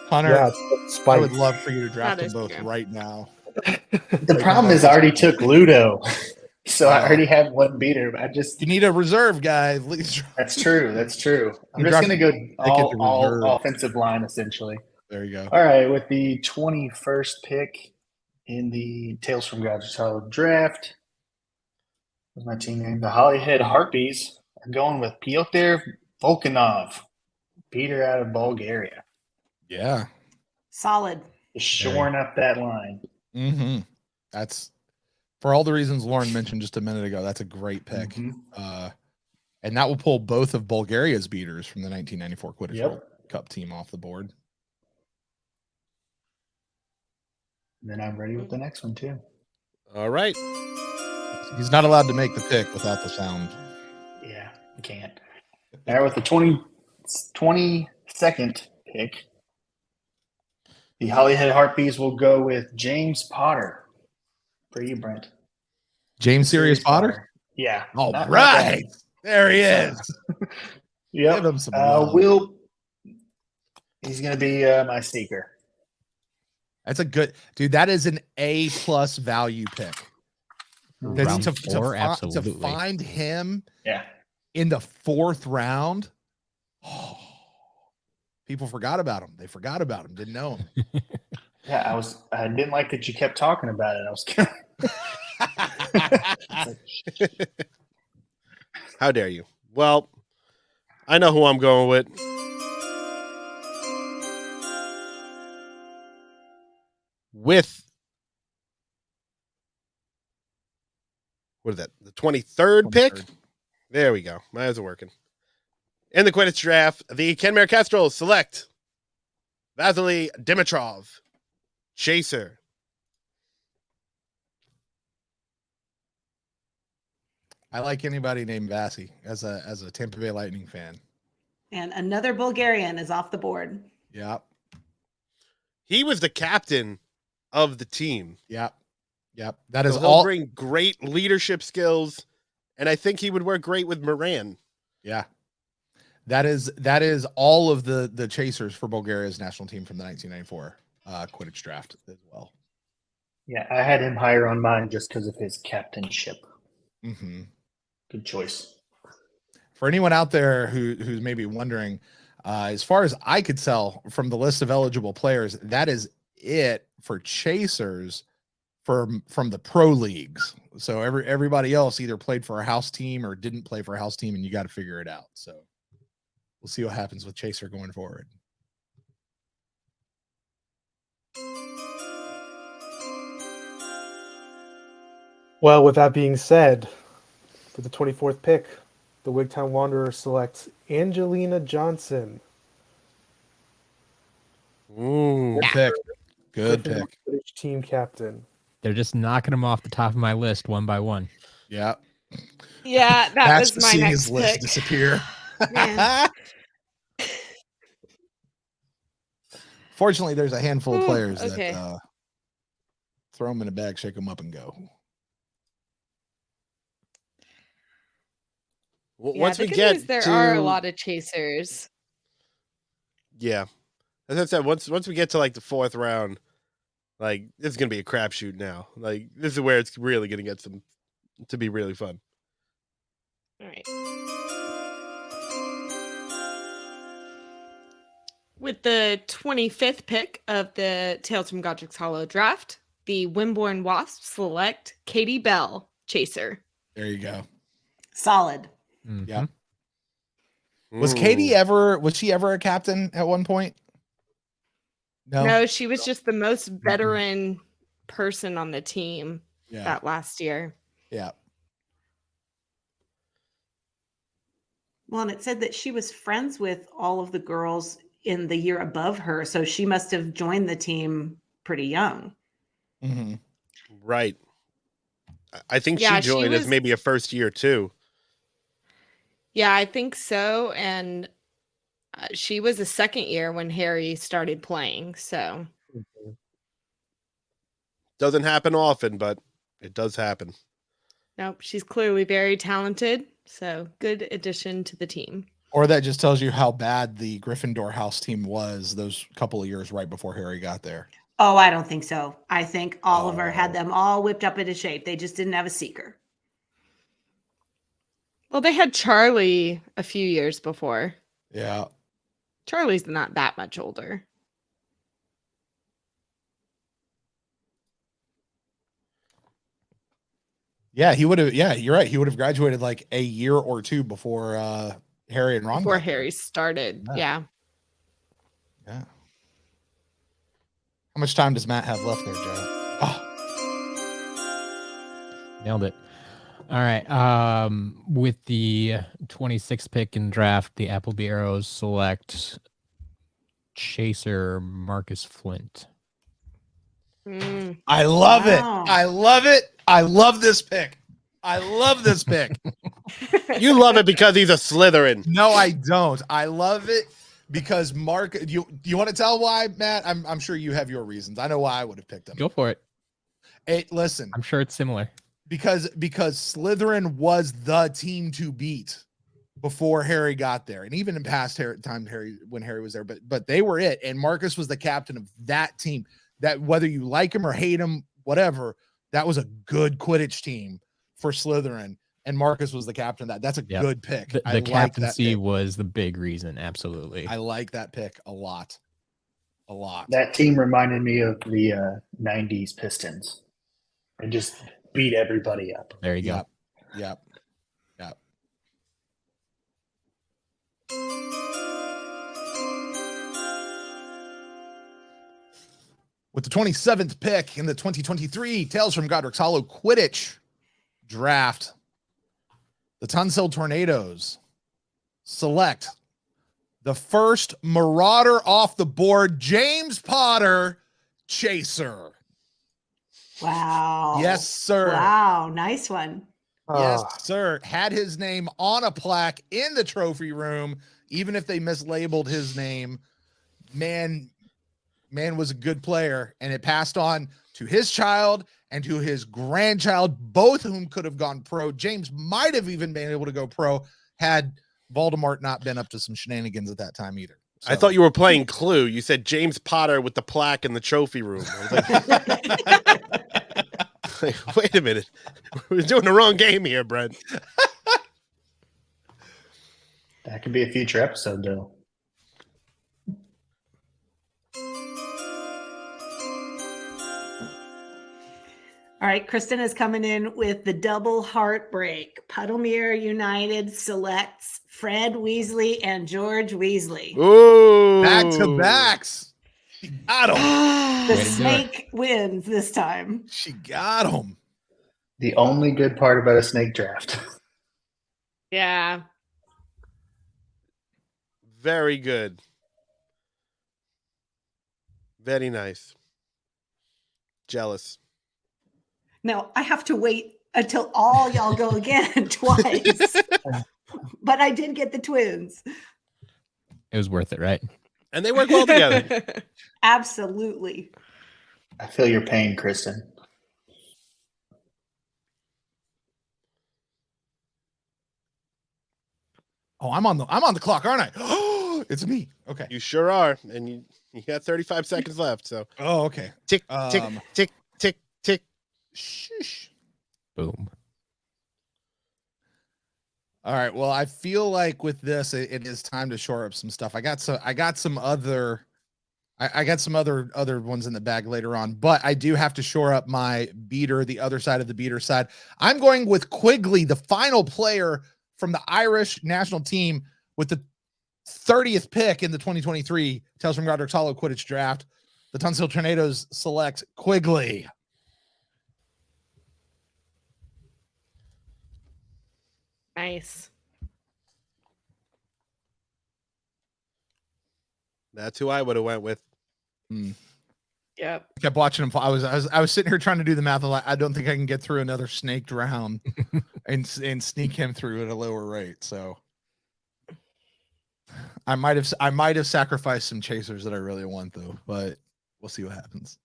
Hunter, Yeah, I Spike. would love for you to draft That them is both true. right now. The problem is I already took Ludo. So I Oh. already have one beater. But You need a reserve guy. Please. that's true. That's true. I'm You just dropped going to go it to all reserve. offensive line, essentially. There you go. All right, with the 21st pick in the Tales from Godric draft, what's my team name? The Hollyhead Harpies are going with Pyotr Volkanov, Peter out of Bulgaria. Yeah. Solid. Just shoring up that line. Mm-hmm. That's for all the reasons Lauren mentioned just a minute ago. That's a great pick. Mhm. And that will pull both of Bulgaria's beaters from the 1994 Quidditch Yep. World Cup team off the board. And then I'm ready with the next one, too. All right. He's not allowed to make the pick without the sound. Yeah, you can't. All right, with the 22nd pick, the Hollyhead Harpies will go with James Potter. For you, Brent. James Sirius Potter? Yeah. All not right. bad. There he is. Yep. Give him some love. He's going to be my seeker. That's a good dude. That is an A+ value pick. Because Round to 4, absolutely. find him Yeah. in the 4th round, people forgot about him. They forgot about him. Didn't know him. Yeah, I didn't like that you kept talking about it. I was kind of How dare you? Well, I know who I'm going with. What is that? The 23rd pick? 23rd. There we go. My eyes are working. In the Quidditch draft, the Kenmare Kestrels select Vasily Dimitrov, Chaser. I like anybody named Vasi as a Tampa Bay Lightning fan. And another Bulgarian is off the board. Yep. He was the captain of the team. Yep. That is So he'll all. bring great leadership skills, and I think he would work great with Moran. Yeah. That is all of the chasers for Bulgaria's national team from the 1994 Quidditch draft as well. Yeah, I had him higher on mine just because of his captainship. Mm-hmm. Good choice. For anyone out there who's maybe wondering, as far as I could tell from the list of eligible players, that is it for chasers from the pro leagues. So everybody else either played for a house team or didn't play for a house team, and you got to figure it out. So we'll see what happens with chaser going forward. Well, with that being said, for the 24th pick, the Wigtown Wanderers select Angelina Johnson. Ooh. Good pick. Good Gryffindor pick. Quidditch team captain. They're just knocking them off the top of my list one by one. Yeah. Yeah, that That's was my seeing next his list pick. disappear. Man. Fortunately, there's a handful of Ooh, players okay. that throw them in a bag, shake them up, and go. Once the we good get news, there to, are a lot of chasers. yeah, as I said, once we get to like the fourth round, like this is gonna be a crapshoot now. Like this is where it's really gonna get to be really fun. All right. With the 25th pick of the Tales from Godric's Hollow draft, the Wimborne Wasps select Katie Bell, chaser. There you go. Solid. Mhm. Yep. Was Katie ever a captain at one point? No, she was just the most veteran person on the team Yeah. that last year. Yeah. Well, and it said that she was friends with all of the girls in the year above her, so she must have joined the team pretty young. Mm-hmm. Right. I think Yeah, she she joined as was- maybe a first year too. Yeah, I think so. And she was a second year when Harry started playing. So, Doesn't happen often, but it does happen. nope, she's clearly very talented. So, good addition to the team. Or that just tells you how bad the Gryffindor house team was those couple of years right before Harry got there. Oh, I don't think so. I think Oliver had them all whipped up into shape. They just didn't have a seeker. Well, they had Charlie a few years before. Yeah. Charlie's not that much older. Yeah, he would have. Yeah, you're right. He would have graduated like a year or two before Harry and Ron. Before got there. Harry started. Yeah. Yeah. How much time does Matt have left there, Joe? Oh, Nailed it. All right. With the 26th pick in draft, the Appleby Arrows select chaser Marcus Flint. Mm. I love Wow. it. I love it. I love this pick. I love this pick. You love it because he's a Slytherin. No, I don't. I love it because Mark. You want to tell why, Matt? I'm sure you have your reasons. I know why I would have picked him. Go for it. Hey, listen, I'm sure it's similar. because Slytherin was the team to beat before Harry got there, and even in past time when Harry was there, but they were it, and Marcus was the captain of that team. That whether you like him or hate him, whatever, that was a good Quidditch team for Slytherin, and Marcus was the captain of that. That's a Yep. good pick. The I like that captaincy pick. was the big reason. Absolutely. I like that pick a lot. A lot. That team reminded me of the 90s Pistons. And just beat everybody up. There you go. Yep. Yep. Yep. With the 27th pick in the 2023 Tales from Godric's Hollow Quidditch Draft, the Tunsil Tornadoes select the first Marauder off the board, James Potter, Chaser. Wow. Yes, sir. Wow. Nice one. Yes, sir. Had his name on a plaque in the trophy room, even if they mislabeled his name. Man was a good player, and it passed on to his child and to his grandchild, both of whom could have gone pro. James might have even been able to go pro had Voldemort not been up to some shenanigans at that time either. So. I thought you were playing Clue. You said James Potter with the plaque in the trophy room. I was like, wait a minute. We're doing the wrong game here, Brent. That could be a future episode, though. All right, Kristen is coming in with the double heartbreak. Puddlemere United selects Fred Weasley and George Weasley. Ooh. Back to backs. She got him. The snake wins this time. She got him. The only good part about a snake draft. Yeah. Very good. Very nice. Jealous. Now, I have to wait until all y'all go again twice. But I did get the twins. It was worth it, right? And they work well together. Absolutely. I feel your pain, Kristen. Oh, I'm on the clock, aren't I? Oh, it's me. Okay. You sure are. And you got 35 seconds left. So Oh, okay. tick, tick, tick, tick, tick. Shush. Boom. All right. Well, I feel like with this, it is time to shore up some stuff. I got some other ones in the bag later on, but I do have to shore up my beater, the other side of the beater side. I'm going with Quigley, the final player from the Irish national team, with the 30th pick in the 2023 Tales from Godric's Hollow Quidditch Draft. The Tunsil Tornadoes select Quigley. Nice. That's who I would have went with. Yep. Kept watching him. I was sitting here trying to do the math. I don't think I can get through another snaked round and sneak him through at a lower rate. So I might have sacrificed some chasers that I really want though, but we'll see what happens.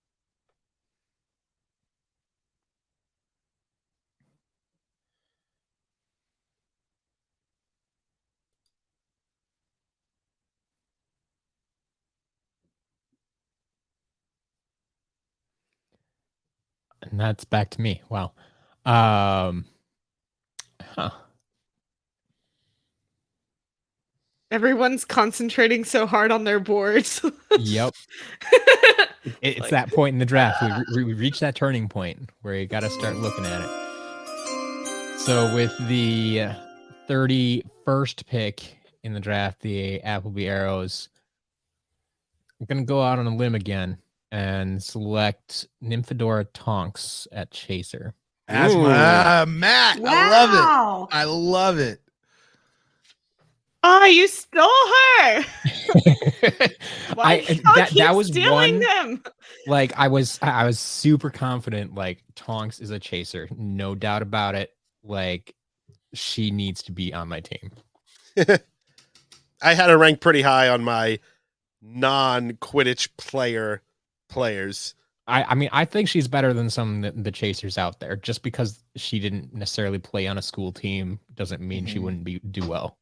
And that's back to me. Wow. Huh. Everyone's concentrating so hard on their boards. Yep. It's like, that point in the draft. We reached that turning point where you got to start looking at it. So with the 31st pick in the draft, the Appleby Arrows, I'm going to go out on a limb again and select Nymphadora Tonks at Chaser. That's my Matt. Wow. I love it. oh, you stole her. Why that was stealing one, them? Like I was super confident. Like Tonks is a Chaser, no doubt about it. Like she needs to be on my team. I had her ranked pretty high on my non-Quidditch players. I mean, I think she's better than some of the Chasers out there. Just because she didn't necessarily play on a school team doesn't mean she wouldn't do well.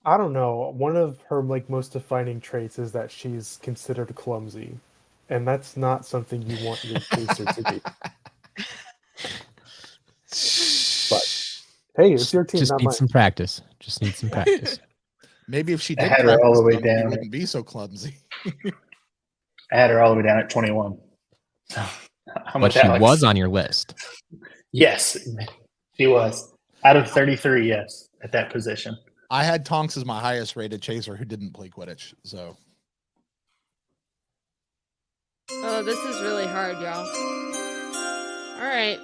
I don't know. One of her most defining traits is that she's considered clumsy, and that's not something you want your chaser to be. But hey, it's your team, Just not need mine. some practice. Just need some practice. Maybe if she I did had her all the way practice, she down. wouldn't be so clumsy. I had her all the way down at 21. So, I'm But with she Alex. was on your list. Yes, she was. Out of 33, yes, at that position. I had Tonks as my highest rated chaser who didn't play Quidditch. So Oh, this is really hard, y'all. All right.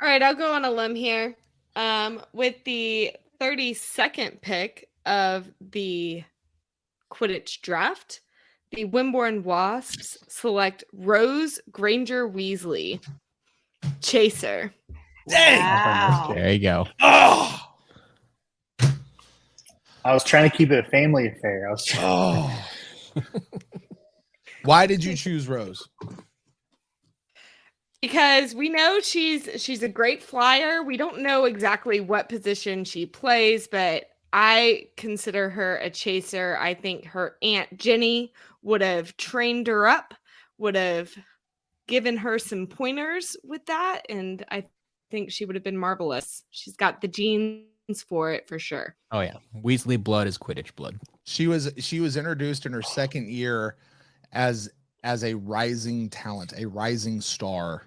All right, I'll go on a limb here. With the 32nd pick of the Quidditch Draft, the Wimborne Wasps select Rose Granger Weasley, Chaser. Dang! Wow. There you go. Oh, I was trying to keep it a family affair. I was trying, oh. Why did you choose Rose? Because we know she's a great flyer. We don't know exactly what position she plays, but I consider her a chaser. I think her Aunt Jenny would have trained her up, would have given her some pointers with that, and I think she would have been marvelous. She's got the genes for it for sure. Oh yeah, Weasley blood is Quidditch blood. She was introduced in her second year as a rising talent, a rising star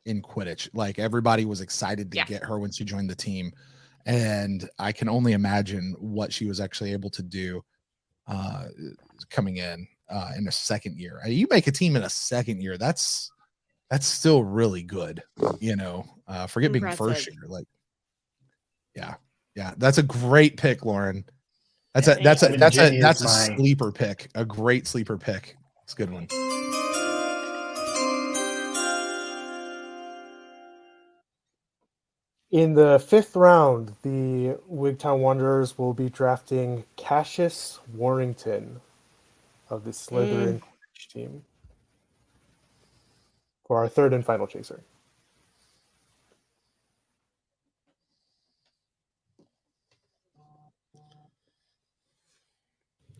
in Quidditch. Like everybody was excited to get her when she joined the team. And I can only imagine what she was actually able to do coming in a second year. You make a team in a second year, that's still really good, you know. Forget being first year. Like, yeah, that's a great pick, Lauren. That's a sleeper pick, a great sleeper pick. It's a good one. In the 5th round, the Wigtown Wanderers will be drafting Cassius Warrington of the Slytherin Quidditch team for our third and final chaser.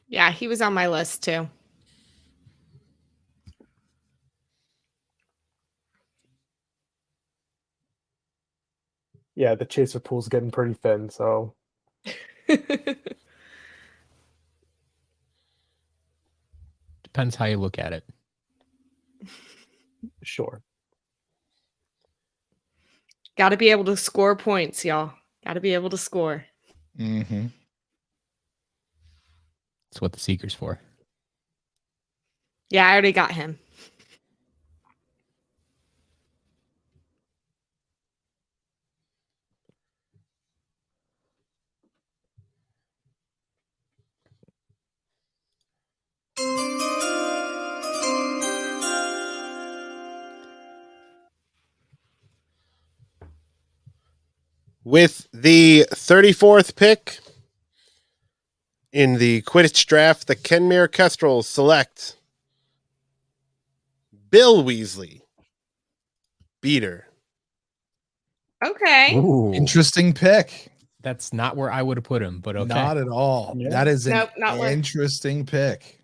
Yeah, he was on my list too. Yeah, the chaser pool's getting pretty thin, so Depends how you look at it. sure. Got to be able to score points, y'all. Got to be able to score. Mm-hmm. That's what the Seeker's for. Yeah, I already got him. With the 34th pick in the Quidditch Draft, the Kenmare Kestrels select Bill Weasley, beater. Okay. Ooh, Interesting pick. that's not where I would have put him, but okay. Not at all. Yeah. That is an Nope, not where- interesting pick.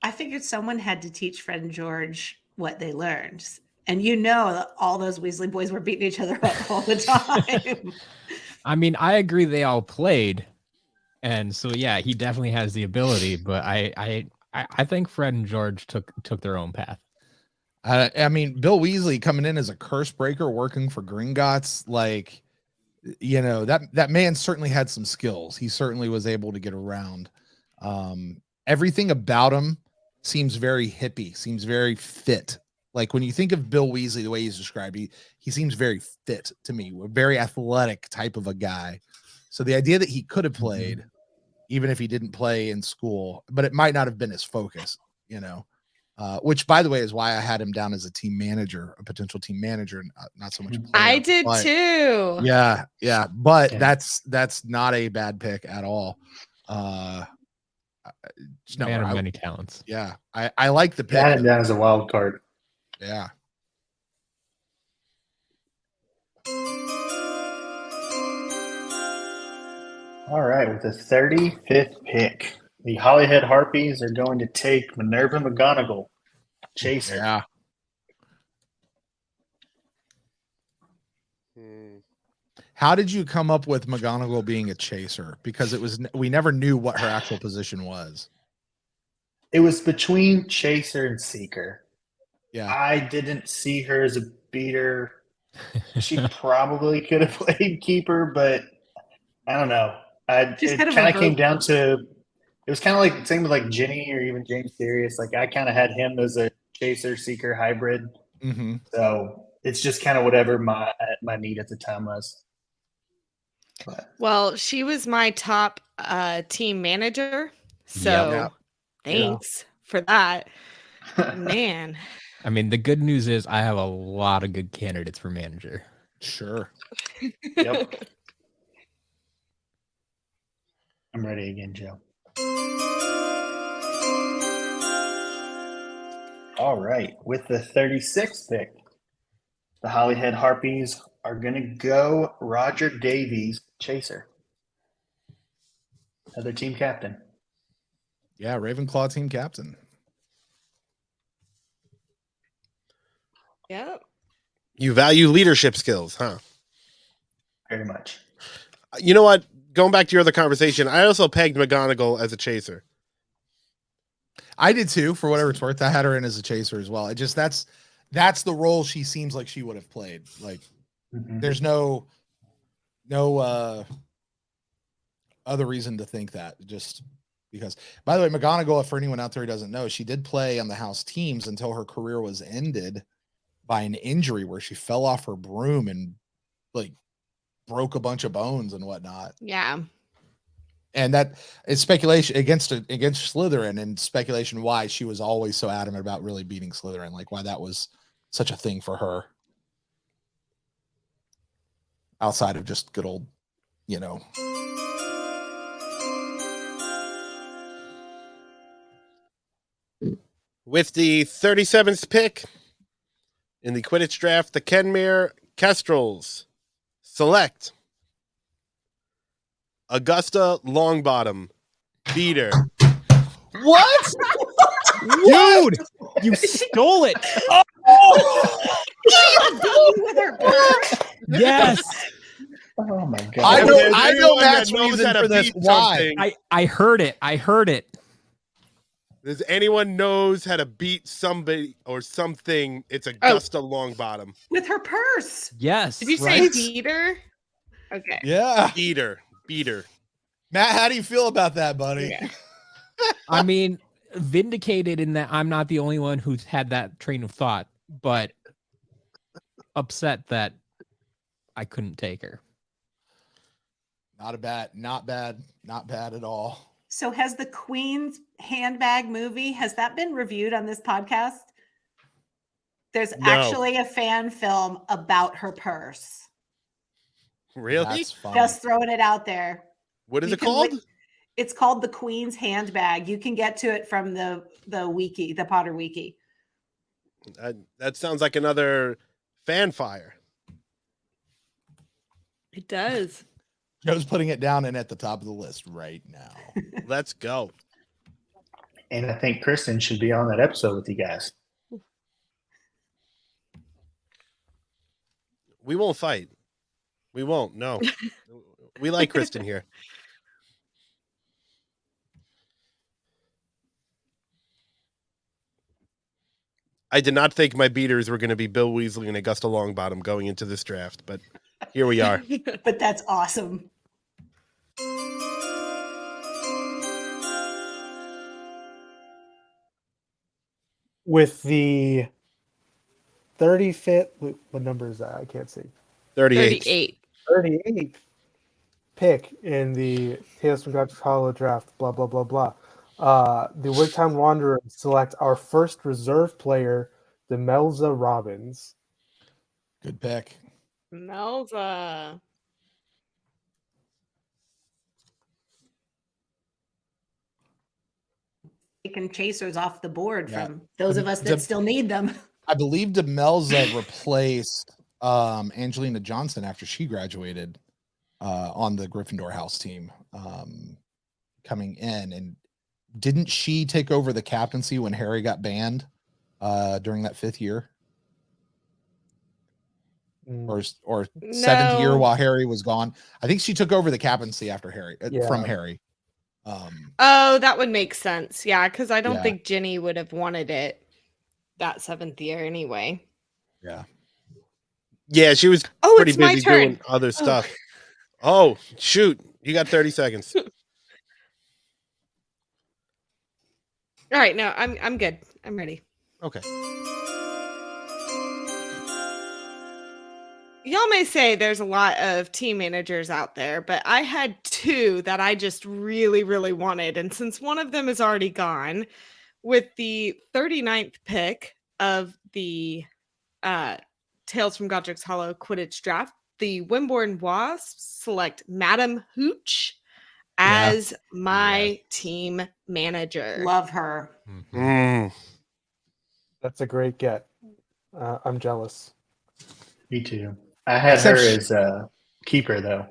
I figured someone had to teach Fred and George what they learned. And you know that all those Weasley boys were beating each other up all the time. I mean, I agree they all played, and so yeah, he definitely has the ability. But I think Fred and George took their own path. I mean, Bill Weasley coming in as a curse breaker, working for Gringotts, like, you know, that man certainly had some skills. He certainly was able to get around. Everything about him seems very hippie, seems very fit. Like when you think of Bill Weasley, the way he's described, he seems very fit to me, a very athletic type of a guy. So the idea that he could have played, even if he didn't play in school, but it might not have been his focus, you know, which by the way, is why I had him down as a team manager, a potential team manager, and not so much a player. I did too. Yeah. But that's not a bad pick at all. Man of many talents. Yeah. I like the pick. Got him down as a wild card. Yeah. All right, with the 35th pick, the Hollyhead Harpies are going to take Minerva McGonagall, chaser. Yeah. How did you come up with McGonagall being a chaser? Because we never knew what her actual position was. It was between chaser and seeker. Yeah. I didn't see her as a beater. She probably could have played keeper, but I don't know. It She's kind of kind a of came down to it was kind of like same with like Ginny or even James Sirius. Like I kind of had him as a chaser seeker hybrid. Mm-hmm. So it's just kind of whatever my need at the time was. But Well, she was my top team manager. So Yep. thanks for that. Man. I mean, the good news is I have a lot of good candidates for manager. Sure. Yep. I'm ready again, Joe. All right. With the 36th pick, the Hollyhead Harpies are going to go Roger Davies, chaser. Another team captain. Yeah, Ravenclaw team captain. Yep. You value leadership skills, huh? Very much. You know what? Going back to your other conversation, I also pegged McGonagall as a chaser. I did too, for whatever it's worth. I had her in as a chaser as well. It just that's the role she seems like she would have played. Like there's no other reason to think that, just because. By the way, McGonagall, for anyone out there who doesn't know, she did play on the house teams until her career was ended by an injury where she fell off her broom and like broke a bunch of bones and whatnot. Yeah. And that is speculation against Slytherin, and speculation why she was always so adamant about really beating Slytherin, like why that was such a thing for her. Outside of just good old, With the 37th pick in the Quidditch draft, the Kenmare Kestrels select Augusta Longbottom, beater. What? Dude, you stole it. With her purse. Yes. Oh my god! I If know- there's I know anyone that Matt's knows reason how to for this. beat Why? something, I heard it. I heard it. Does anyone knows how to beat somebody or something? It's Augusta Longbottom. With her purse. Yes. Did you Right? say Peter? Okay. Yeah. Beater. Matt, how do you feel about that, buddy? Yeah. I mean, vindicated in that I'm not the only one who's had that train of thought, but upset that I couldn't take her. Not bad at all. So has the Queen's handbag movie, has that been reviewed on this podcast? There's No. actually a fan film about her purse. Really? That's fun. Just throwing it out there. What is You it can called? It's called the Queen's handbag. You can get to it from the wiki, the Potter wiki. That sounds like another fan fire. It does. Joe's putting it down and at the top of the list right now. Let's go. And I think Kristen should be on that episode with you guys. We won't fight. We won't. No. We like Kristen here. I did not think my beaters were going to be Bill Weasley and Augusta Longbottom going into this draft, but here we are. But that's awesome. With the 35th, what number is that? I can't see. 38. 38. 38th pick in the Tales from Godric Hollow draft, blah, blah, blah, blah. The Wigtown Wanderers select our first reserve player, Demelza Robbins. Good pick. Melza. Taking chasers off the board Yeah. from those of us that still need them. I believe Demelza replaced Angelina Johnson after she graduated on the Gryffindor house team coming in. And didn't she take over the captaincy when Harry got banned during that 5th year? Or seventh year No. while Harry was gone? I think she took over the captaincy after Harry Yeah. from Harry. Oh, that would make sense. Yeah, because I don't Yeah. think Ginny would have wanted it that 7th year anyway. Yeah. Yeah, she was Oh, pretty it's my busy turn. doing other stuff. Oh, shoot. You got 30 seconds. All right, no, I'm good. I'm ready. Okay. Y'all may say there's a lot of team managers out there, but I had two that I just really, really wanted. And since one of them is already gone, with the 39th pick of the Tales from Godric's Hollow Quidditch Draft, the Wimborne Wasps select Madam Hooch as my team manager. Love her. Mm. That's a great get. I'm jealous. Me too. I had Except her she- as a keeper, though.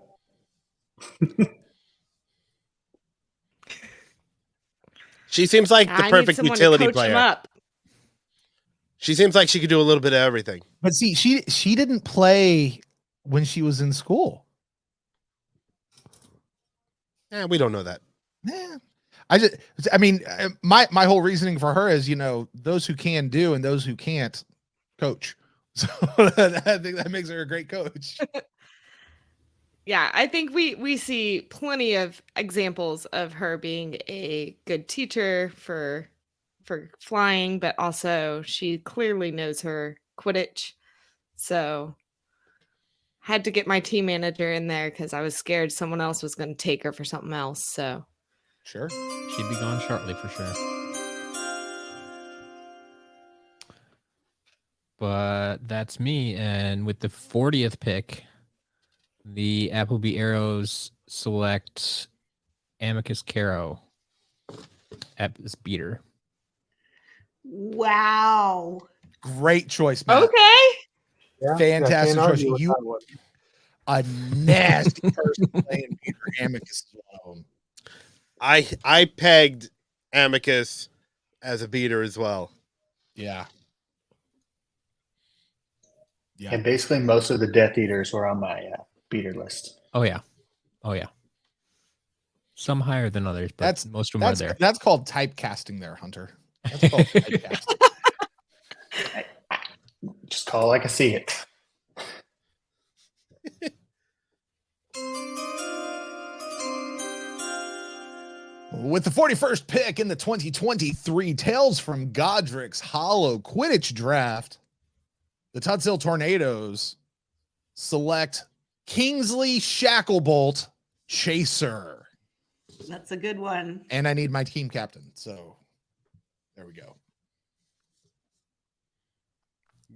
She seems like the I need perfect someone to utility coach him player. up. She seems like she could do a little bit of everything. But see, she didn't play when she was in school. We don't know that. Yeah. I mean, my whole reasoning for her is, those who can do and those who can't coach. So I think that makes her a great coach. Yeah, I think we see plenty of examples of her being a good teacher for flying, but also she clearly knows her Quidditch. So had to get my team manager in there because I was scared someone else was going to take her for something else. So Sure. She'd be gone shortly for sure. But that's me. And with the 40th pick, the Appleby Arrows select Amicus Caro as beater. Wow. Great choice, Matt. okay, Yeah, Fantastic can't choice. argue with You- that one. A nasty person playing Peter Amicus is one of them. I pegged Amicus as a beater as well. Yeah. Yeah. And basically, most of the Death Eaters were on my beater list. Oh yeah. Some higher than others, but That's- most of them are there. That's called typecasting there, Hunter. That's called typecasting. Just call it like I see it. With the 41st pick in the 2023 Tales from Godric's Hollow Quidditch Draft, the Tutsill Tornadoes select Kingsley Shacklebolt Chaser. That's a good one. And I need my team captain. So there we go.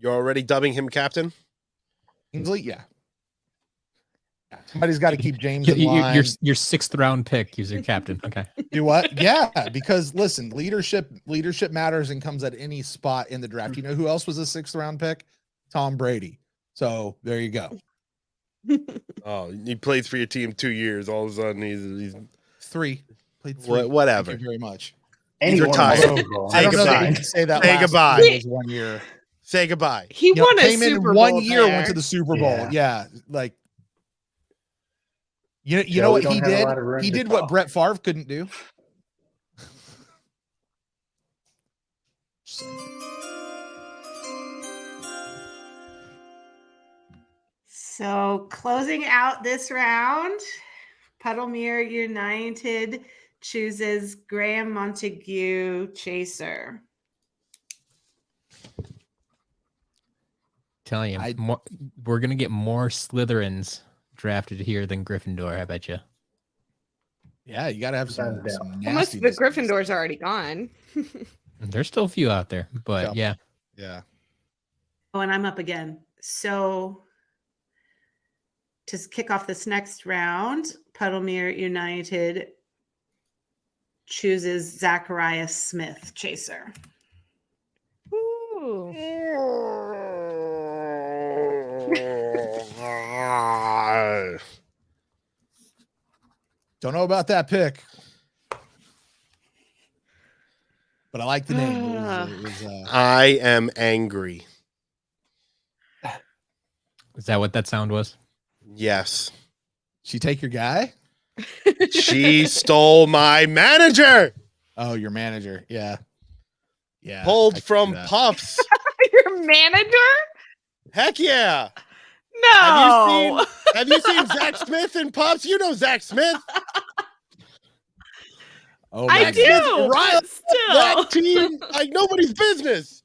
You're already dubbing him captain? Kingsley, yeah. Somebody's got to keep James in line. Your 6th round pick is your captain. Okay. Do what? Yeah, because listen, leadership matters and comes at any spot in the draft. You know who else was a 6th round pick? Tom Brady. So there you go. Oh, he plays for your team 2 years. All of a sudden, he's 3. Played 3. whatever. Thank you very much. And He's he won a retired. Super Bowl. Say I don't know that goodbye. we can say that. Say last goodbye. season was 1 year. Say goodbye. he won a came in Super 1 Bowl year, there. went to the Super Bowl. Yeah. Yeah, like you know Joe, we what don't he have a did? lot of room He to did what talk. Brett Favre couldn't do. So closing out this round, Puddlemere United chooses Graham Montague Chaser. Telling you, we're gonna get more Slytherins drafted here than Gryffindor. I bet you. Yeah, you got to have some Without a doubt. Well, most of the Gryffindors are already gone. There's still a few out there, but yeah. Yeah. Oh, and I'm up again. So to kick off this next round, Puddlemere United chooses Zachariah Smith Chaser. Ooh. Don't know about that pick, but I like the name. It was, I am angry. Is that what that sound was? Yes. she take your guy? She stole my manager. Oh, your manager. Yeah. Yeah. I Pulled can from see that. Puffs. Your manager? Heck yeah. No. Have you seen Zach Smith in Puffs? You know Zach Smith. Oh, I Megan. do, Rile but still. that team like nobody's business.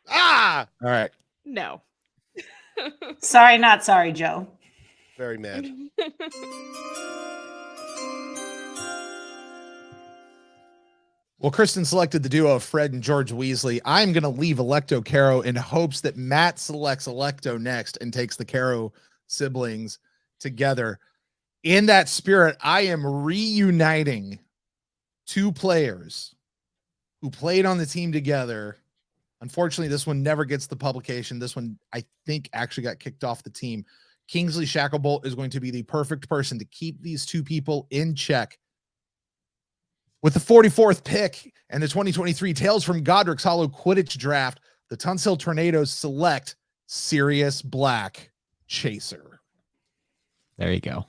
Ah, All right. No. Sorry, not sorry, Joe. very mad. Well, Kristen selected the duo of Fred and George Weasley. I'm going to leave Electo Caro in hopes that Matt selects Electo next and takes the Caro siblings together. In that spirit, I am reuniting two players who played on the team together. Unfortunately, this one never gets the publication. This one, I think, actually got kicked off the team. Kingsley Shacklebolt is going to be the perfect person to keep these two people in check. With the 44th pick and the 2023 Tales from Godric's Hollow Quidditch Draft, the Tunsil Tornadoes select Sirius Black Chaser. There you go.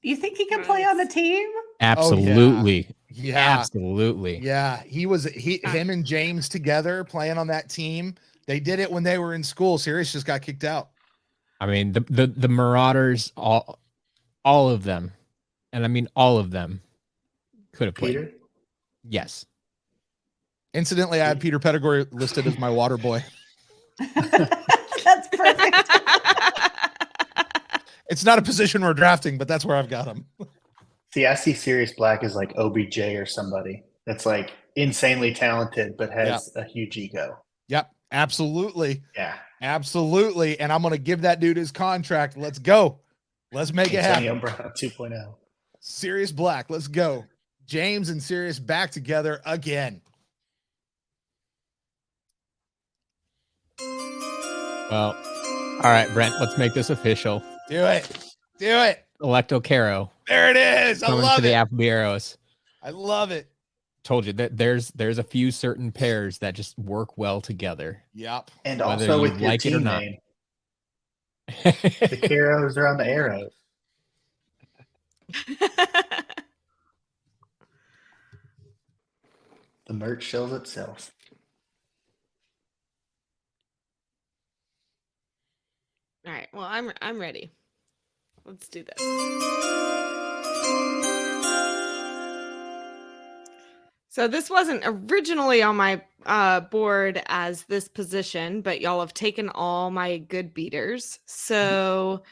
Do you think he can play on the team? Absolutely. Yeah. Absolutely. Yeah. Him and James together playing on that team. They did it when they were in school. Sirius just got kicked out. I mean, the Marauders, all of them, and I mean all of them, could have played. Peter? Yes. Incidentally, I had Peter Pettigrew listed as my water boy. That's perfect. It's not a position we're drafting, but that's where I've got him. See, I see Sirius Black as like OBJ or somebody that's like insanely talented but has a huge ego. Yep, absolutely. Yeah. Absolutely. And I'm going to give that dude his contract. Let's go. Let's make it happen. Antonio Brown 2.0. Sirius Black, let's go. James and Sirius back together again. Well, all right, Brent, let's make this official. Do it. Do it. Electo Caro There it is. I coming love to the it. Appleby Arrows. I love it. Told you that there's a few certain pairs that just work well together. Yep. And Whether also you with your like it or team not. name. The Caros are on the arrows. The merch sells itself. All right. Well, I'm ready. Let's do this. So this wasn't originally on my board as this position, but y'all have taken all my good beaters. So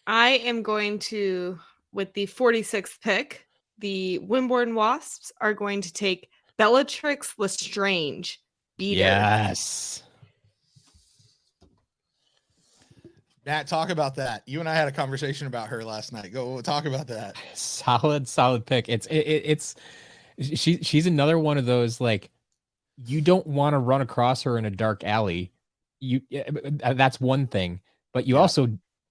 I am going to, with the 46th pick, the Wimborne Wasps are going to take Bellatrix Lestrange, beater. Yes. Matt, talk about that. You and I had a conversation about her last night. Go talk about that. Solid pick. She's another one of those, like, you don't want to run across her in a dark alley. That's one thing, but you also,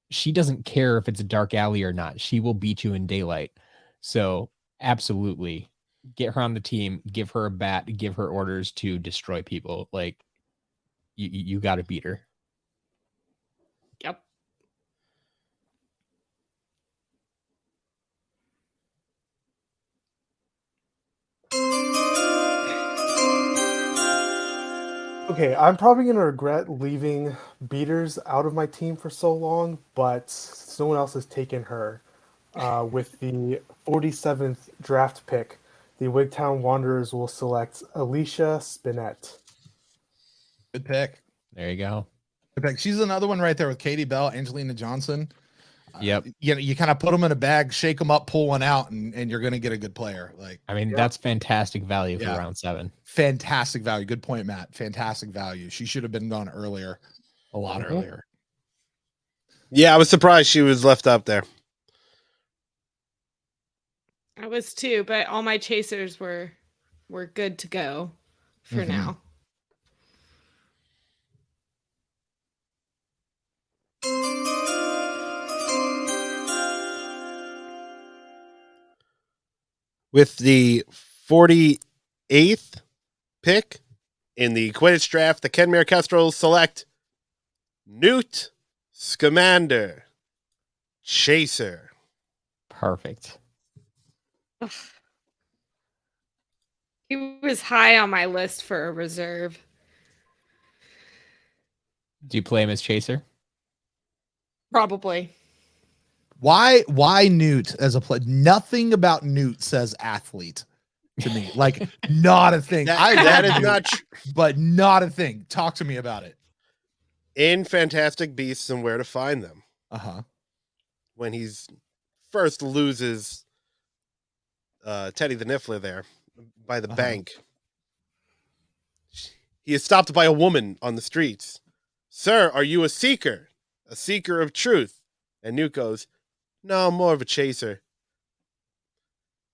she doesn't care if it's a dark alley or not. She will beat you in daylight. So absolutely get her on the team, give her a bat, give her orders to destroy people. Like, you got to beat her. Yep. Okay, I'm probably going to regret leaving beaters out of my team for so long, but someone else has taken her. With the 47th draft pick, the Wigtown Wanderers will select Alicia Spinett. Good pick. There you go. Good pick. She's another one right there with Katie Bell, Angelina Johnson. Yep. You kind of put them in a bag, shake them up, pull one out, and you're going to get a good player. Like, I mean, that's fantastic value for round 7. fantastic value. Good point, Matt. Fantastic value. She should have been gone earlier, a lot earlier. Yeah, I was surprised she was left up there. I was too, but all my chasers were good to go for now. With the 48th pick in the Quidditch Draft, the Kenmare Kestrels select Newt Scamander, Chaser. Perfect. He was high on my list for a reserve. Do you play him as Chaser? Probably. Why Newt as a play? Nothing about Newt says athlete to me. Like, not a thing. That is love not Newt, true. but not a thing. Talk to me about it. In Fantastic Beasts and Where to Find Them, when he's first loses Teddy the Niffler there by the bank, he is stopped by a woman on the streets. Sir, are you a seeker of truth? And Newt goes, no, I'm more of a chaser.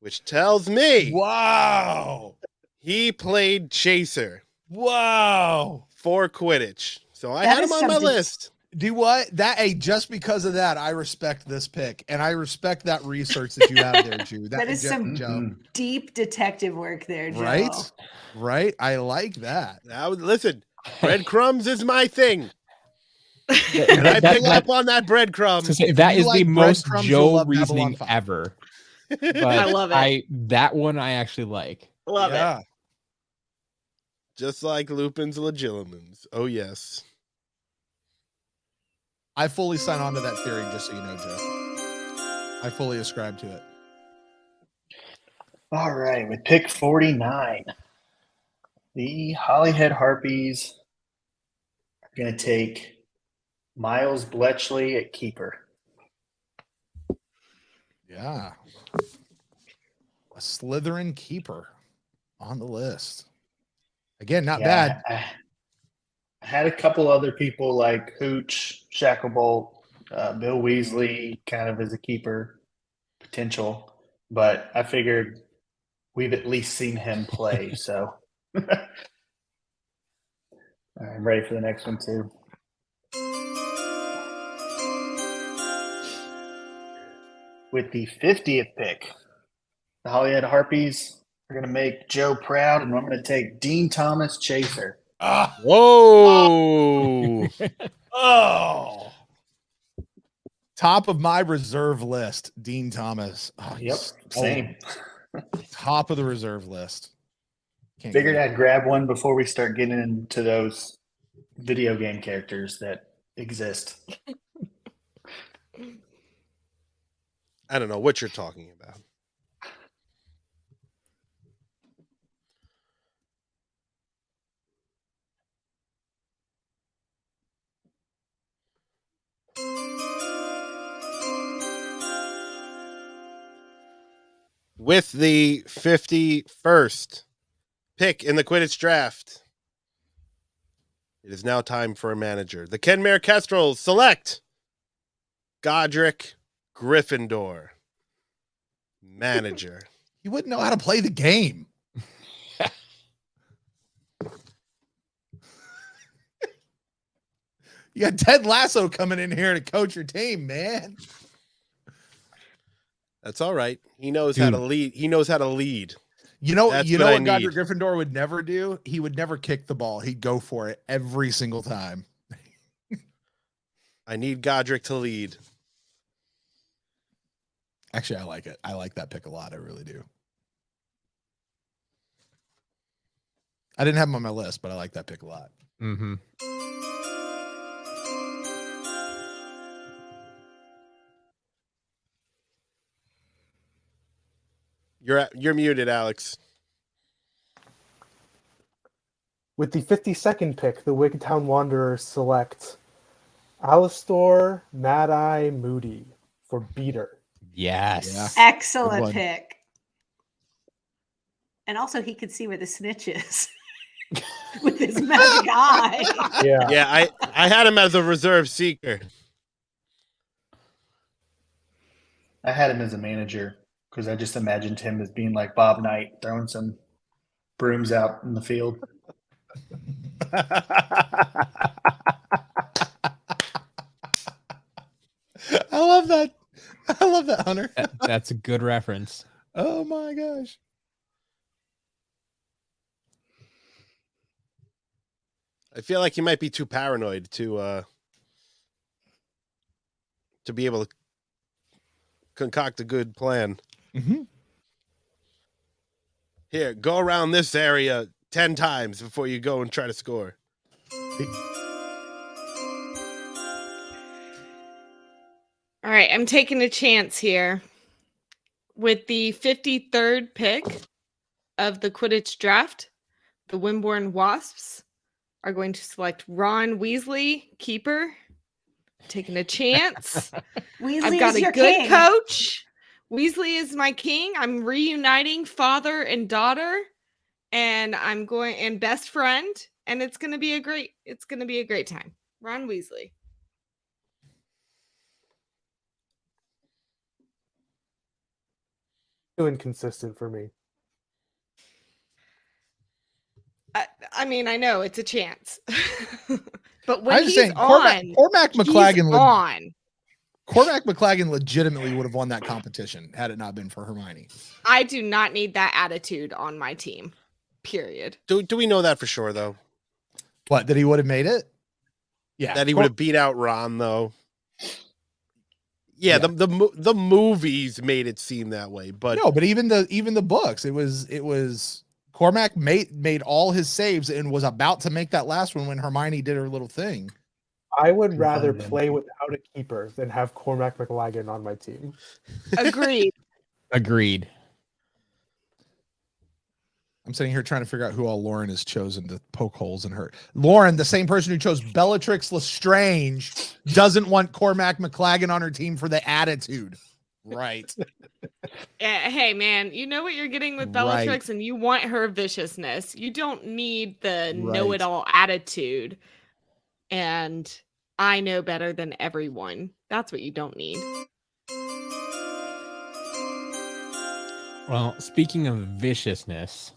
Which tells me, wow, he played chaser. Wow. For Quidditch. So I That had him is on my something- list. Do what? Just because of that, I respect this pick, and I respect that research that you have there, Drew. That is some Joe. deep detective work there, Joe. Right. I like that. Now, listen, breadcrumbs is my thing. And I pick up on that breadcrumb. That is the most breadcrumbs, you'll Joe love Babylon reasoning 5. ever. But I love it. That one I actually like. Love it. Just like Lupin's Legilimens. Oh, yes. I fully sign on to that theory, just so you know, Joe. I fully ascribe to it. All right, with pick 49, the Hollyhead Harpies are going to take Miles Bletchley at keeper. Yeah. A Slytherin keeper on the list. Again, not bad. I had a couple other people like Hooch, Shacklebolt, Bill Weasley kind of as a keeper potential, but I figured we've at least seen him play, so I'm ready for the next one too. With the 50th pick, the Hollyhead Harpies are going to make Joe proud, and I'm going to take Dean Thomas Chaser. Whoa. Oh. Top of my reserve list, Dean Thomas. Oh, Yep, same. Top of the reserve list. Figured I'd grab one before we start getting into those video game characters that exist. I don't know what you're talking about. With the 51st pick in the Quidditch Draft, it is now time for a manager. The Kenmare Kestrels select Godric Gryffindor. Manager. You wouldn't know how to play the game. You got Ted Lasso coming in here to coach your team, man. That's all right. He knows how to lead. He knows how to lead. You know That's what I Godric need. Gryffindor would never do? He would never kick the ball. He'd go for it every single time. I need Godric to lead. Actually, I like it. I like that pick a lot. I really do. I didn't have him on my list, but I like that pick a lot. Mm-hmm. You're muted, Alex. With the 52nd pick, the Wigtown Wanderers select Alastor Mad-Eye Moody for Beater. Yes. Yeah. Excellent one. pick. And also, he could see where the snitch is with his magic eye. Yeah. Yeah, I had him as a reserve seeker. I had him as a manager because I just imagined him as being like Bob Knight throwing some brooms out in the field. I love that. I love that, Hunter. That's a good reference. Oh my gosh. I feel like he might be too paranoid to be able to concoct a good plan. Mm-hmm. Here, go around this area 10 times before you go and try to score. All All right, I'm taking a chance here. With the 53rd pick of the Quidditch Draft, the Wimborne Wasps are going to select Ron Weasley, keeper. Taking a chance. Weasley I've got is a your good king. coach. Weasley is my king. I'm reuniting father and daughter, and and best friend, and it's gonna be a great time. Ron Weasley. Too inconsistent for me. I mean, I know it's a chance, but I when was just he's saying, on, Cormac he's McLagan on. Cormac McLagan legitimately would have won that competition had it not been for Hermione. I do not need that attitude on my team. Period. Do we know that for sure though? What, that he would have made it? Yeah. That he would have beat out Ron though. Yeah, Yeah. the movies made it seem that way, but No, but even the books, it was Cormac made all his saves and was about to make that last one when Hermione did her little thing. I would rather Confirmed. play without a keeper than have Cormac McLagan on my team. Agreed. Agreed. I'm sitting here trying to figure out who all Lauren has chosen to poke holes in her. Lauren, the same person who chose Bellatrix Lestrange, doesn't want Cormac McLagan on her team for the attitude. Right. Hey, man, you know what you're getting with Right. Bellatrix, and you want her viciousness. You don't need the Right. know-it-all attitude. And I know better than everyone. That's what you don't need. Well, speaking of viciousness,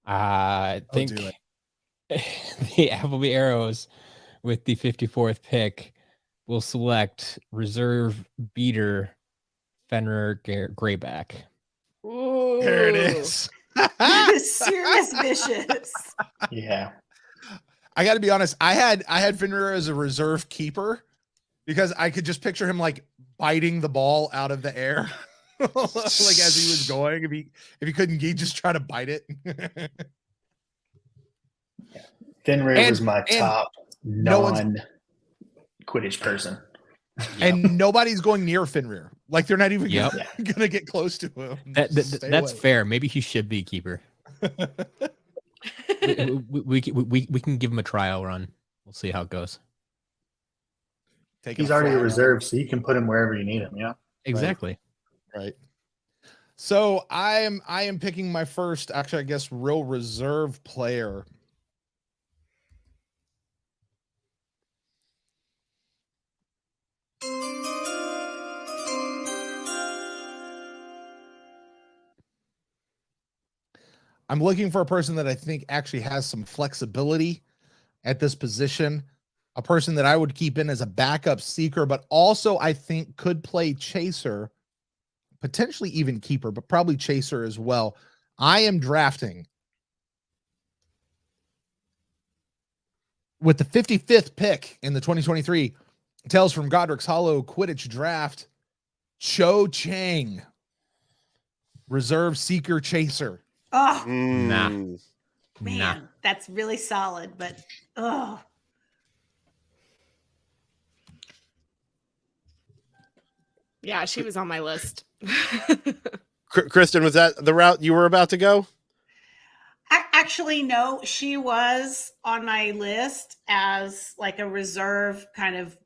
I think do the Appleby Arrows with the 54th pick will select reserve beater Fenrir Greyback. Ooh. There it is. Serious vicious. Yeah. I got to be honest. I had Fenrir as a reserve keeper because I could just picture him like biting the ball out of the air, like as he was going. If he couldn't, he'd just try to bite it. Fenrir was my and top no one's- non-Quidditch person. And nobody's going near Fenrir. Like they're not even Yep. gonna get close to him. That's away. fair. Maybe he should be keeper. we can give him a trial run. We'll see how it goes. He's already a reserve, so you can put him wherever you need him. Yeah. Exactly. Right. So I am picking my first, actually, I guess, real reserve player. I'm looking for a person that I think actually has some flexibility at this position, a person that I would keep in as a backup seeker, but also I think could play chaser, potentially even keeper, but probably chaser as well. I am drafting with the 55th pick in the 2023 Tales from Godric's Hollow Quidditch Draft, Cho Chang, reserve seeker chaser. Oh, Nah. man, Nah. that's really solid, but oh. Yeah, she was on my list. Kristen, was that the route you were about to go? Actually, no, she was on my list as like a reserve kind of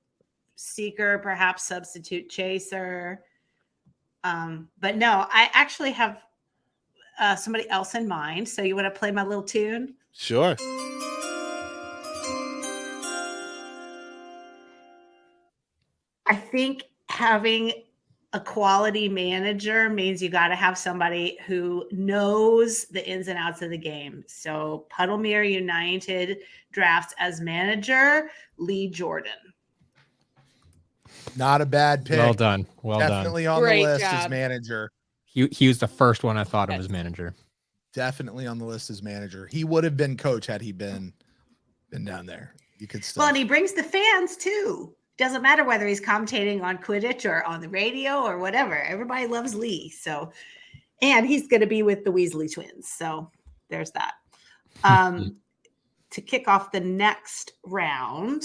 seeker, perhaps substitute chaser. But no, I actually have somebody else in mind. So you want to play my little tune? Sure. I think having a quality manager means you got to have somebody who knows the ins and outs of the game. So Puddlemere United drafts as manager, Lee Jordan. Not a bad pick. Well done. Well Definitely done. on Great the list as job. manager. He was the first one I thought of as manager. Definitely on the list as manager. He would have been coach had he been down there. You could still. Well, and he brings the fans too. Doesn't matter whether he's commentating on Quidditch or on the radio or whatever. Everybody loves Lee. So, and he's going to be with the Weasley twins. So there's that. To kick off the next round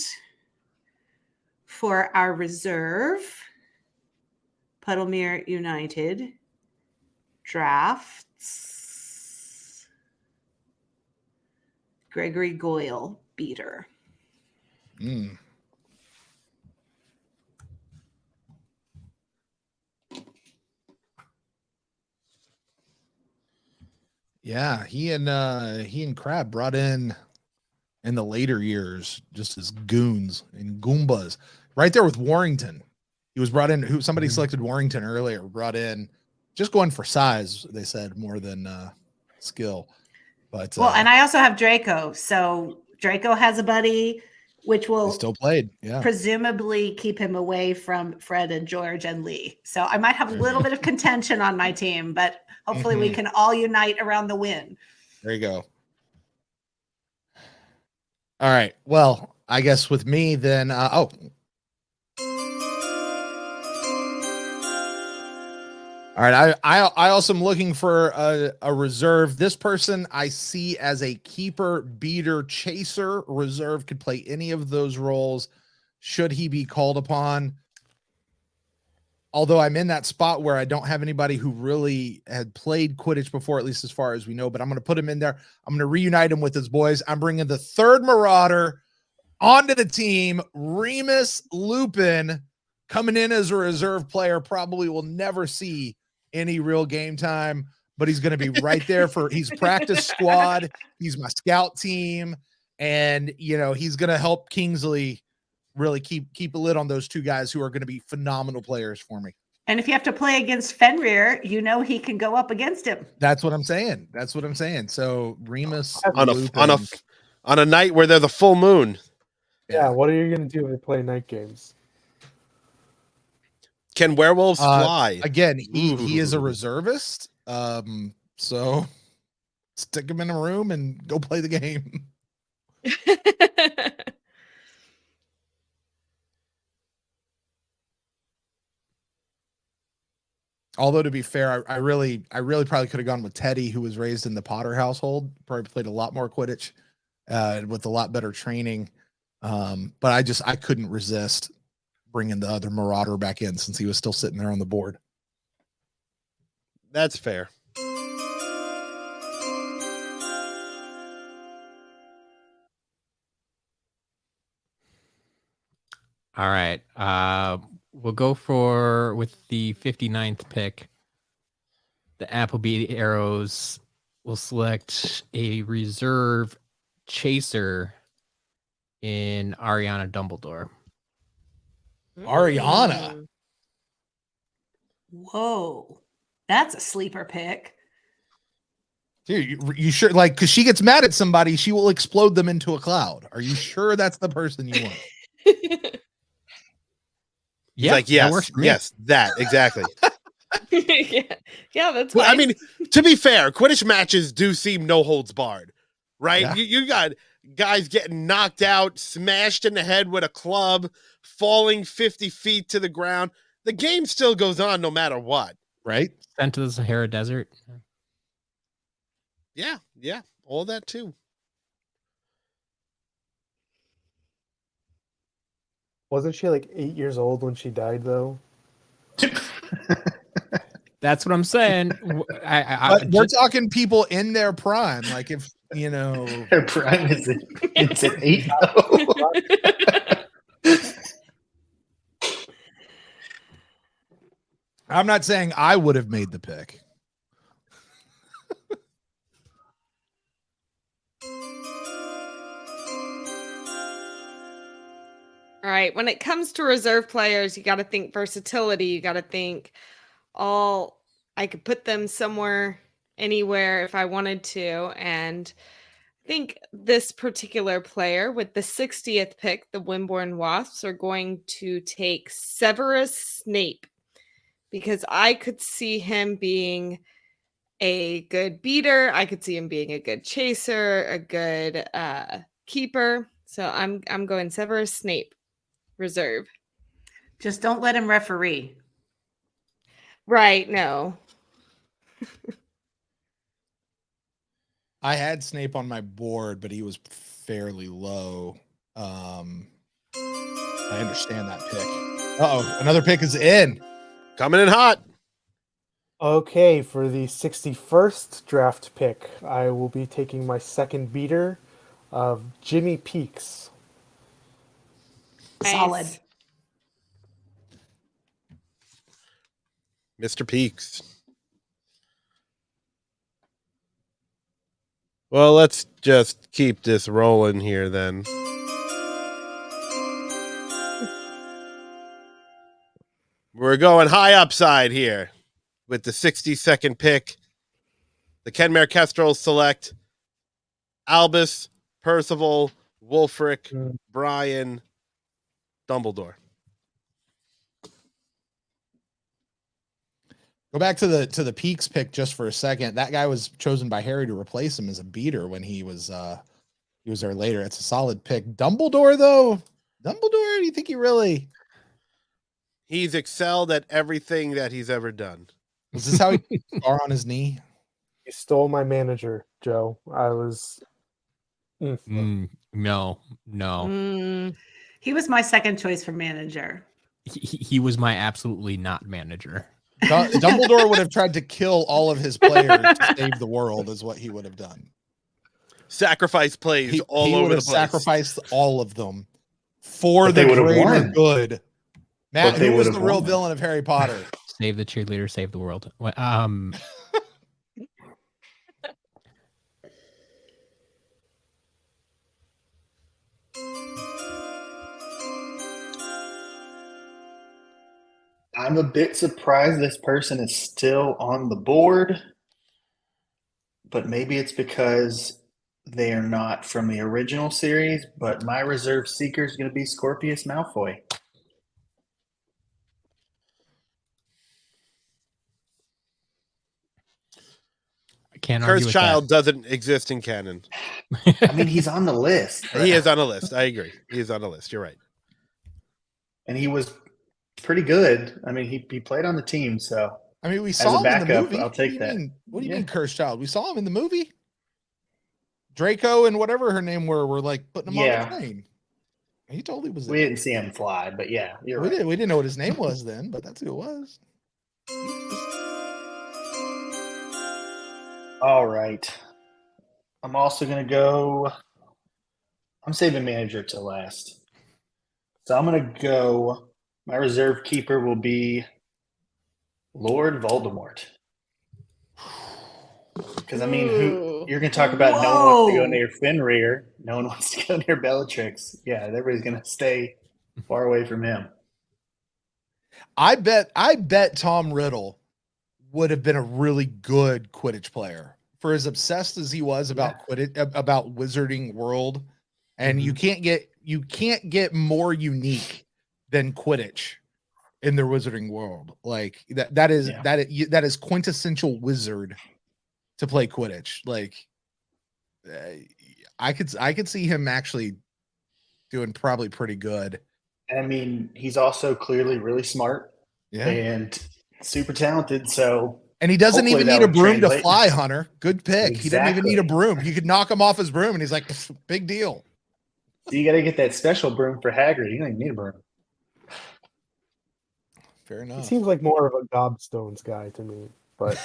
for our reserve, Puddlemere United drafts Gregory Goyle, beater. Mm. Yeah, he and Crab brought in the later years just as goons and Goombas. Right there with Warrington. He was brought in, who somebody selected Warrington earlier, brought in just going for size, they said, more than skill. But Well, and I also have Draco. So Draco has a buddy, which he will still played. Yeah. presumably keep him away from Fred and George and Lee. So I might have a little bit of contention on my team, but hopefully we can all unite around the win. There you go. All right. Well, I guess with me then, all right. I also am looking for a reserve. This person I see as a keeper, beater, chaser. Reserve could play any of those roles should he be called upon. Although I'm in that spot where I don't have anybody who really had played Quidditch before, at least as far as we know, but I'm going to put him in there. I'm going to reunite him with his boys. I'm bringing the third Marauder onto the team. Remus Lupin coming in as a reserve player, probably will never see any real game time, but he's going to be right there he's practice squad. He's my scout team. And, he's going to help Kingsley really keep a lid on those two guys who are going to be phenomenal players for me. And if you have to play against Fenrir, he can go up against him. That's what I'm saying. So Remus on a night where they're the full moon. Yeah, what are you going to do when you play night games? Can werewolves fly? Again, he is a reservist. So stick him in a room and go play the game. Although to be fair, I really probably could have gone with Teddy, who was raised in the Potter household. Probably played a lot more Quidditch, with a lot better training. But I couldn't resist bringing the other Marauder back in since he was still sitting there on the board. That's fair. All right. We'll go with the 59th pick. The Appleby Arrows will select a reserve chaser in Ariana Dumbledore. Ariana. Whoa. That's a sleeper pick. Dude, you sure? Because she gets mad at somebody, she will explode them into a cloud. Are you sure that's the person you want? Yeah, like, yes, that exactly. yeah, that's. Well, I mean, to be fair, Quidditch matches do seem no holds barred, right? Yeah. You got guys getting knocked out, smashed in the head with a club, falling 50 feet to the ground. The game still goes on no matter what, right? Sent to the Sahara Desert. Yeah, all that too. Wasn't she like 8 years old when she died, though? That's what I'm saying. We're talking people in their prime. Like if their prime it's at 8. I'm not saying I would have made the pick. All right. When it comes to reserve players, you got to think versatility. You got to think I could put them somewhere, anywhere if I wanted to. And I think this particular player with the 60th pick, the Wimborne Wasps, are going to take Severus Snape because I could see him being a good beater. I could see him being a good chaser, a good keeper. So I'm going Severus Snape. Reserve. Just don't let him referee. Right, no. I had Snape on my board, but he was fairly low. I understand that pick. Uh-oh, another pick is in. Coming in hot. Okay, for the 61st draft pick, I will be taking my second beater of Jimmy Peaks. Solid. Nice. Mr. Peaks. Well, let's just keep this rolling here then. We're going high upside here with the 62nd pick. The Kenmare Kestrels select Albus, Percival, Wulfric, Brian, Dumbledore. Go back to the Peaks pick just for a second. That guy was chosen by Harry to replace him as a beater when he was there later. It's a solid pick. Dumbledore, though. Dumbledore, do you think he really? He's excelled at everything that he's ever done. Was this how he scar on his knee? You stole my manager, Joe. I was. No. He was my second choice for manager. He was my absolutely not manager. Dumbledore would have tried to kill all of his players to save the world, is what he would have done. Sacrifice plays all over the place. Sacrificed all of them for But the they would have greater won. good. Matt, But they who was would the have real won. villain of Harry Potter? Save the cheerleader, save the world. I'm a bit surprised this person is still on the board, but maybe it's because they are not from the original series. But my reserve seeker is going to be Scorpius Malfoy. I can't argue Cursed with Child doesn't exist in canon. I mean, he's on the list. He is on a list. I agree. He is on a list. You're right. And he was pretty good. I mean, he played on the team, so I mean, we as saw a him in the backup, movie. I'll take that. What do you Yeah. mean, Cursed Child? We saw him in the movie. Draco and whatever her name were like putting him on Yeah. the train. He totally was. We didn't see him fly, but yeah, you're We right. didn't know what his name was then, but that's who it was. All right. I'm also going to go. I'm saving manager to last. So I'm going to go. My reserve keeper will be Lord Voldemort. Because, I mean, you're going to talk about no one wants to go Whoa. near Fenrir. No one wants to go near Bellatrix. Yeah, everybody's going to stay far away from him. I bet Tom Riddle would have been a really good Quidditch player. For as obsessed as he was about Quidditch, about Wizarding World, and you can't get more unique than Quidditch in the Wizarding World. Like that is quintessential wizard to play Quidditch. Like I could see him actually doing probably pretty good. I mean, he's also clearly really smart and super talented. So, and he doesn't hopefully even that need a would broom to translate. fly, Hunter. Good pick. He doesn't even need a Exactly. broom. You could knock him off his broom, and he's like, big deal. So you got to get that special broom for Hagrid. You don't even need a broom. Fair He enough. seems like more of a gobstones guy to me, but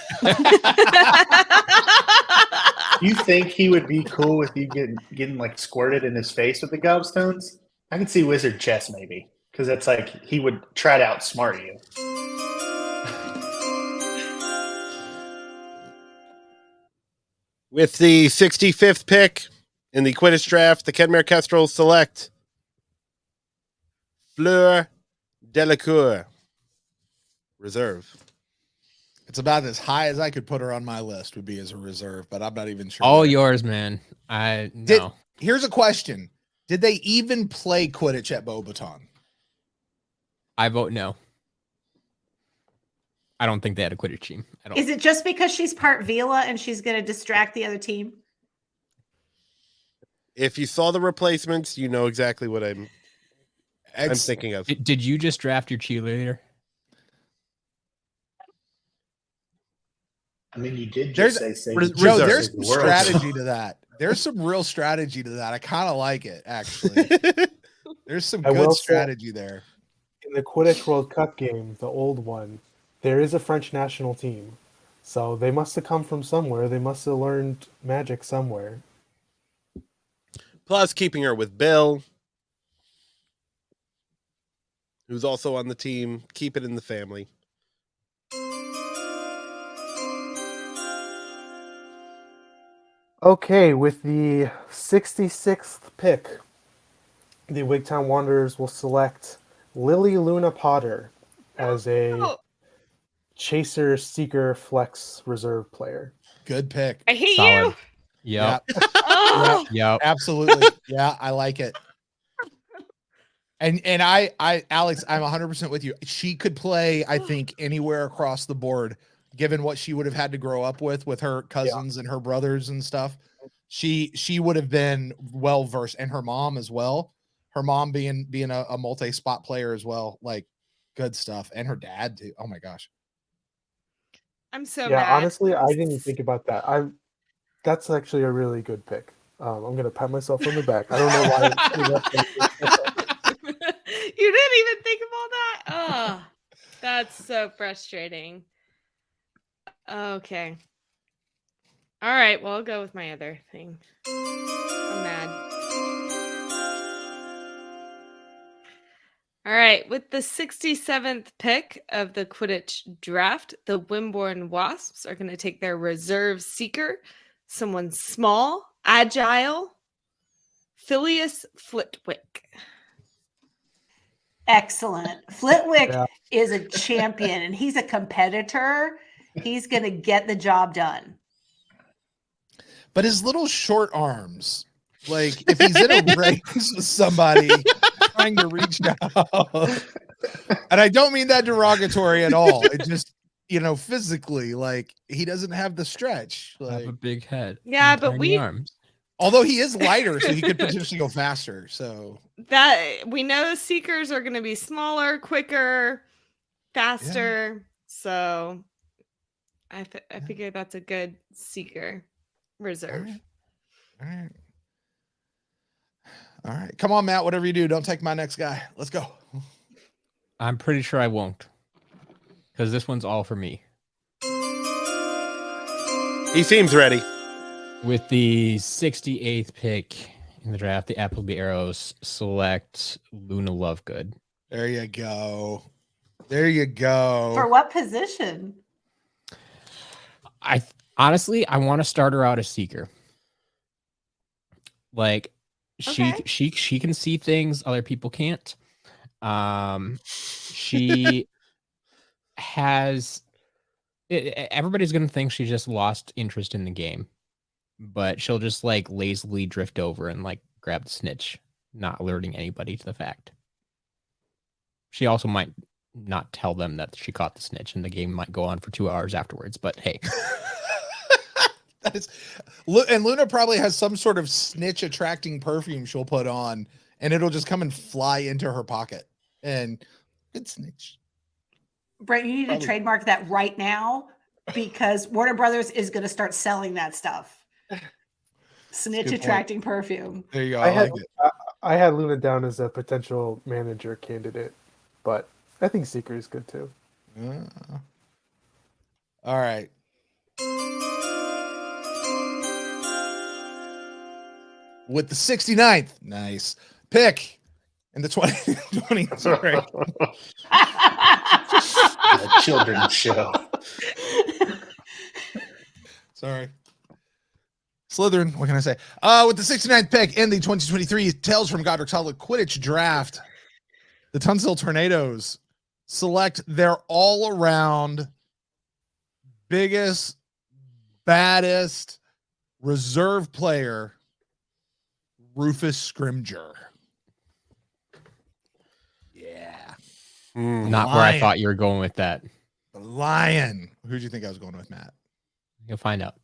You think he would be cool with you getting like squirted in his face with the gobstones? I can see Wizard Chess maybe, because that's like he would try to outsmart you. With the 65th pick in the Quidditch Draft, the Kenmare Kestrels select Fleur Delacour. Reserve. It's about as high as I could put her on my list would be as a reserve, but I'm not even sure. All yours, man. No. Here's a question. Did they even play Quidditch at Beauxbaton? I vote no. I don't think they had a Quidditch team. I don't. Is it just because she's part Vila and she's going to distract the other team? If you saw the replacements, you know exactly what I'm thinking of. Did you just draft your cheerleader? I mean, you did just say Joe, there's Reserve. some strategy to that. There's some real strategy to that. I kind of like it, actually. There's some I good will say- strategy there. in the Quidditch World Cup game, the old one, there is a French national team. So they must have come from somewhere. They must have learned magic somewhere. Plus, keeping her with Bill, who's also on the team. Keep it in the family. Okay, with the 66th pick, the Wigtown Wanderers will select Lily Luna Potter as a Oh, chaser, seeker, flex reserve player. Good pick. I hate Solid. you. Yep. Oh, Yep. Absolutely. Yeah, I like it. And I Alex, I'm 100% with you. She could play, I think, anywhere across the board, given what she would have had to grow up with her cousins and her brothers and stuff. She would have been well versed, and her mom as well. Her mom being a multi-spot player as well, like good stuff. And her dad too. Oh my gosh. I'm so Yeah, mad. honestly, I didn't even think about that. That's actually a really good pick. I'm gonna pat myself on the back. I don't know why. You didn't even think of all that. Oh, that's so frustrating. Okay. All right. Well, I'll go with my other thing. I'm mad. All right. With the 67th pick of the Quidditch Draft, the Wimborne Wasps are going to take their reserve seeker, someone small, agile, Phileas Flitwick. Excellent. Flitwick Yeah. is a champion and he's a competitor. He's going to get the job done. But his little short arms, like if he's in a race with somebody trying to reach out, and I don't mean that derogatory at all. It just, physically, like he doesn't have the stretch. Have Like, a big head. Yeah, and but tiny we- arms. although he is lighter, so he could potentially go faster. So That we know seekers are going to be smaller, quicker, faster. So I figure that's a good seeker reserve. All right. All right. Come on, Matt. Whatever you do, don't take my next guy. Let's go. I'm pretty sure I won't, because this one's all for me. He seems ready. With the 68th pick in the draft, the Appleby Arrows select Luna Lovegood. There you go. There you go. For what position? I honestly want to start her out as seeker. Like Okay. she can see things other people can't. She has everybody's gonna think she just lost interest in the game, but she'll just like lazily drift over and like grab the snitch, not alerting anybody to the fact. She also might not tell them that she caught the snitch, and the game might go on for 2 hours afterwards. But hey, That is, and Luna probably has some sort of snitch attracting perfume she'll put on, and it'll just come and fly into her pocket. And good snitch. Brent, you need Probably. to trademark that right now because Warner Brothers is going to start selling that stuff. Snitch point. attracting perfume. There you go. I I had like it. I had Luna down as a potential manager candidate, but I think Seeker is good too. All right. With the 69th, nice pick in the 2020. Sorry. A children's show. Sorry. Slytherin, what can I say? With the 69th pick in the 2023 Tales from Godric's Hollow Quidditch Draft, the Tunsil Tornadoes select their all-around biggest, baddest reserve player, Rufus Scrimgeour. Yeah. not where I Lion. thought you were going with that. The Lion. Who'd you think I was going with, Matt? You'll find out.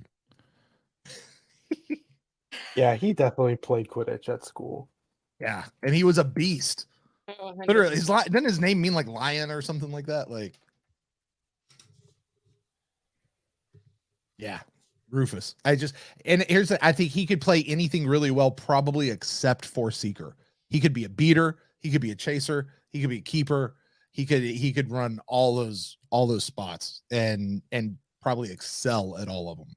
Yeah, he definitely played Quidditch at school. Yeah. And he was a beast. Literally, doesn't his name mean like lion or something like that? Like, yeah, Rufus. I think he could play anything really well, probably except for Seeker. He could be a beater. He could be a chaser. He could be a keeper. he could run all those spots and probably excel at all of them.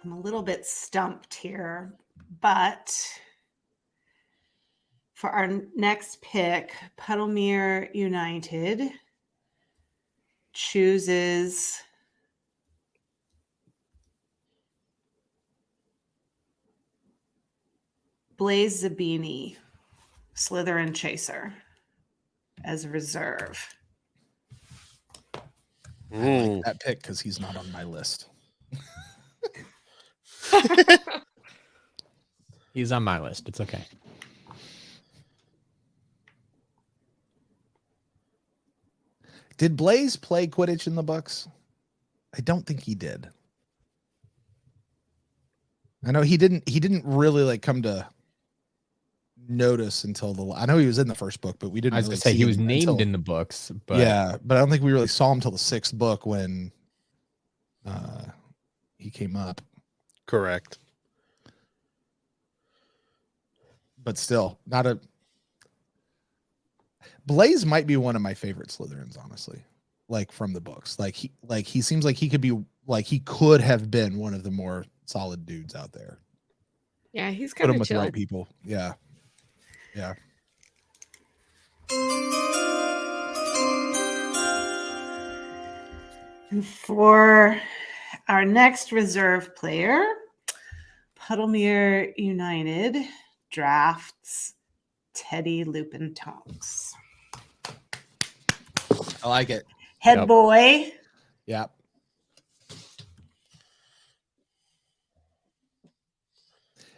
I'm a little bit stumped here, but for our next pick, Puddlemere United chooses Blaze Zabini, Slytherin Chaser, as reserve. I like that pick because he's not on my list. He's on my list. It's okay. Did Blaze play Quidditch in the books? I don't think he did. I know he didn't really like come to notice until I know he was in the first book, but we didn't I was really gonna say see he him was named until, in the books, but yeah, but I don't think we really saw him until the 6th book when he came up. Correct. But still, not a Blaze might be one of my favorite Slytherins, honestly. Like from the books. Like he seems like he could have been one of the more solid dudes out there. Yeah, he's Put kind him of with the chill. right people. Yeah. Yeah. And for our next reserve player, Puddlemere United drafts Teddy Lupin Tonks. I like it. Head Yep. boy. Yeah.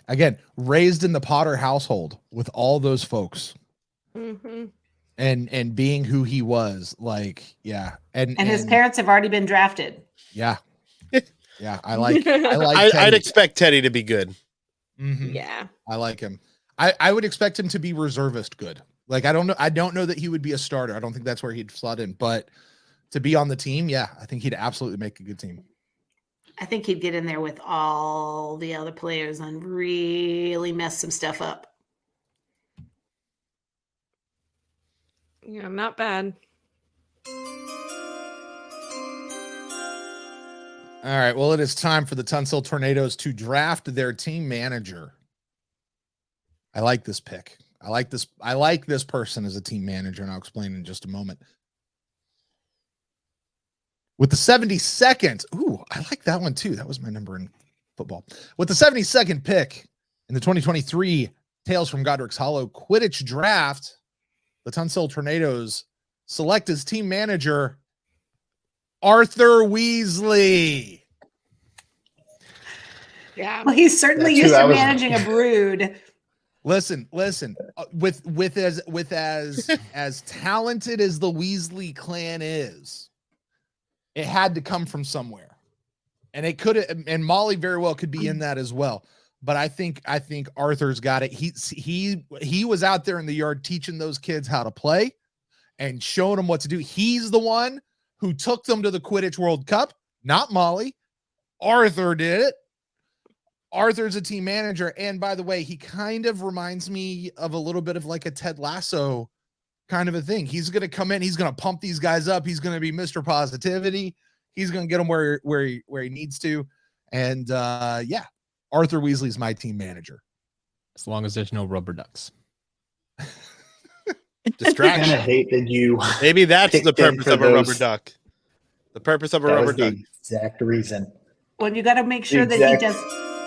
Again, raised in the Potter household with all those folks. Mm-hmm. And being who he was, like, yeah. And his parents have already been drafted. Yeah. Yeah. I like I'd Teddy. expect Teddy to be good. Mhm. Yeah. I like him. I would expect him to be reservist good. Like, I don't know that he would be a starter. I don't think that's where he'd slot in, but to be on the team, yeah, I think he'd absolutely make a good team. I think he'd get in there with all the other players and really mess some stuff up. Yeah, not bad. All right. Well, it is time for the Tunsil Tornadoes to draft their team manager. I like this pick. I like this person as a team manager, and I'll explain in just a moment. With the 72nd, ooh, I like that one too. That was my number in football. With the 72nd pick in the 2023 Tales from Godric's Hollow Quidditch Draft, the Tunsil Tornadoes select as team manager Arthur Weasley. Yeah. Well, he's certainly That's who used to I was- managing a brood. Listen. With as talented as the Weasley clan is, it had to come from somewhere, and it could. And Molly very well could be in that as well. But I think Arthur's got it. He was out there in the yard teaching those kids how to play and showing them what to do. He's the one who took them to the Quidditch World Cup, not Molly. Arthur did it. Arthur's a team manager. And by the way, he kind of reminds me of a little bit of like a Ted Lasso kind of a thing. He's going to come in. He's going to pump these guys up. He's going to be Mr. Positivity. He's going to get them where he needs to. And yeah, Arthur Weasley's my team manager. as long as there's no rubber ducks. I Distraction. kind of hate that you. Maybe that's the picked him purpose for of a rubber those- duck. The purpose of a That rubber was the duck. exact reason. Well, you got to make sure Exact-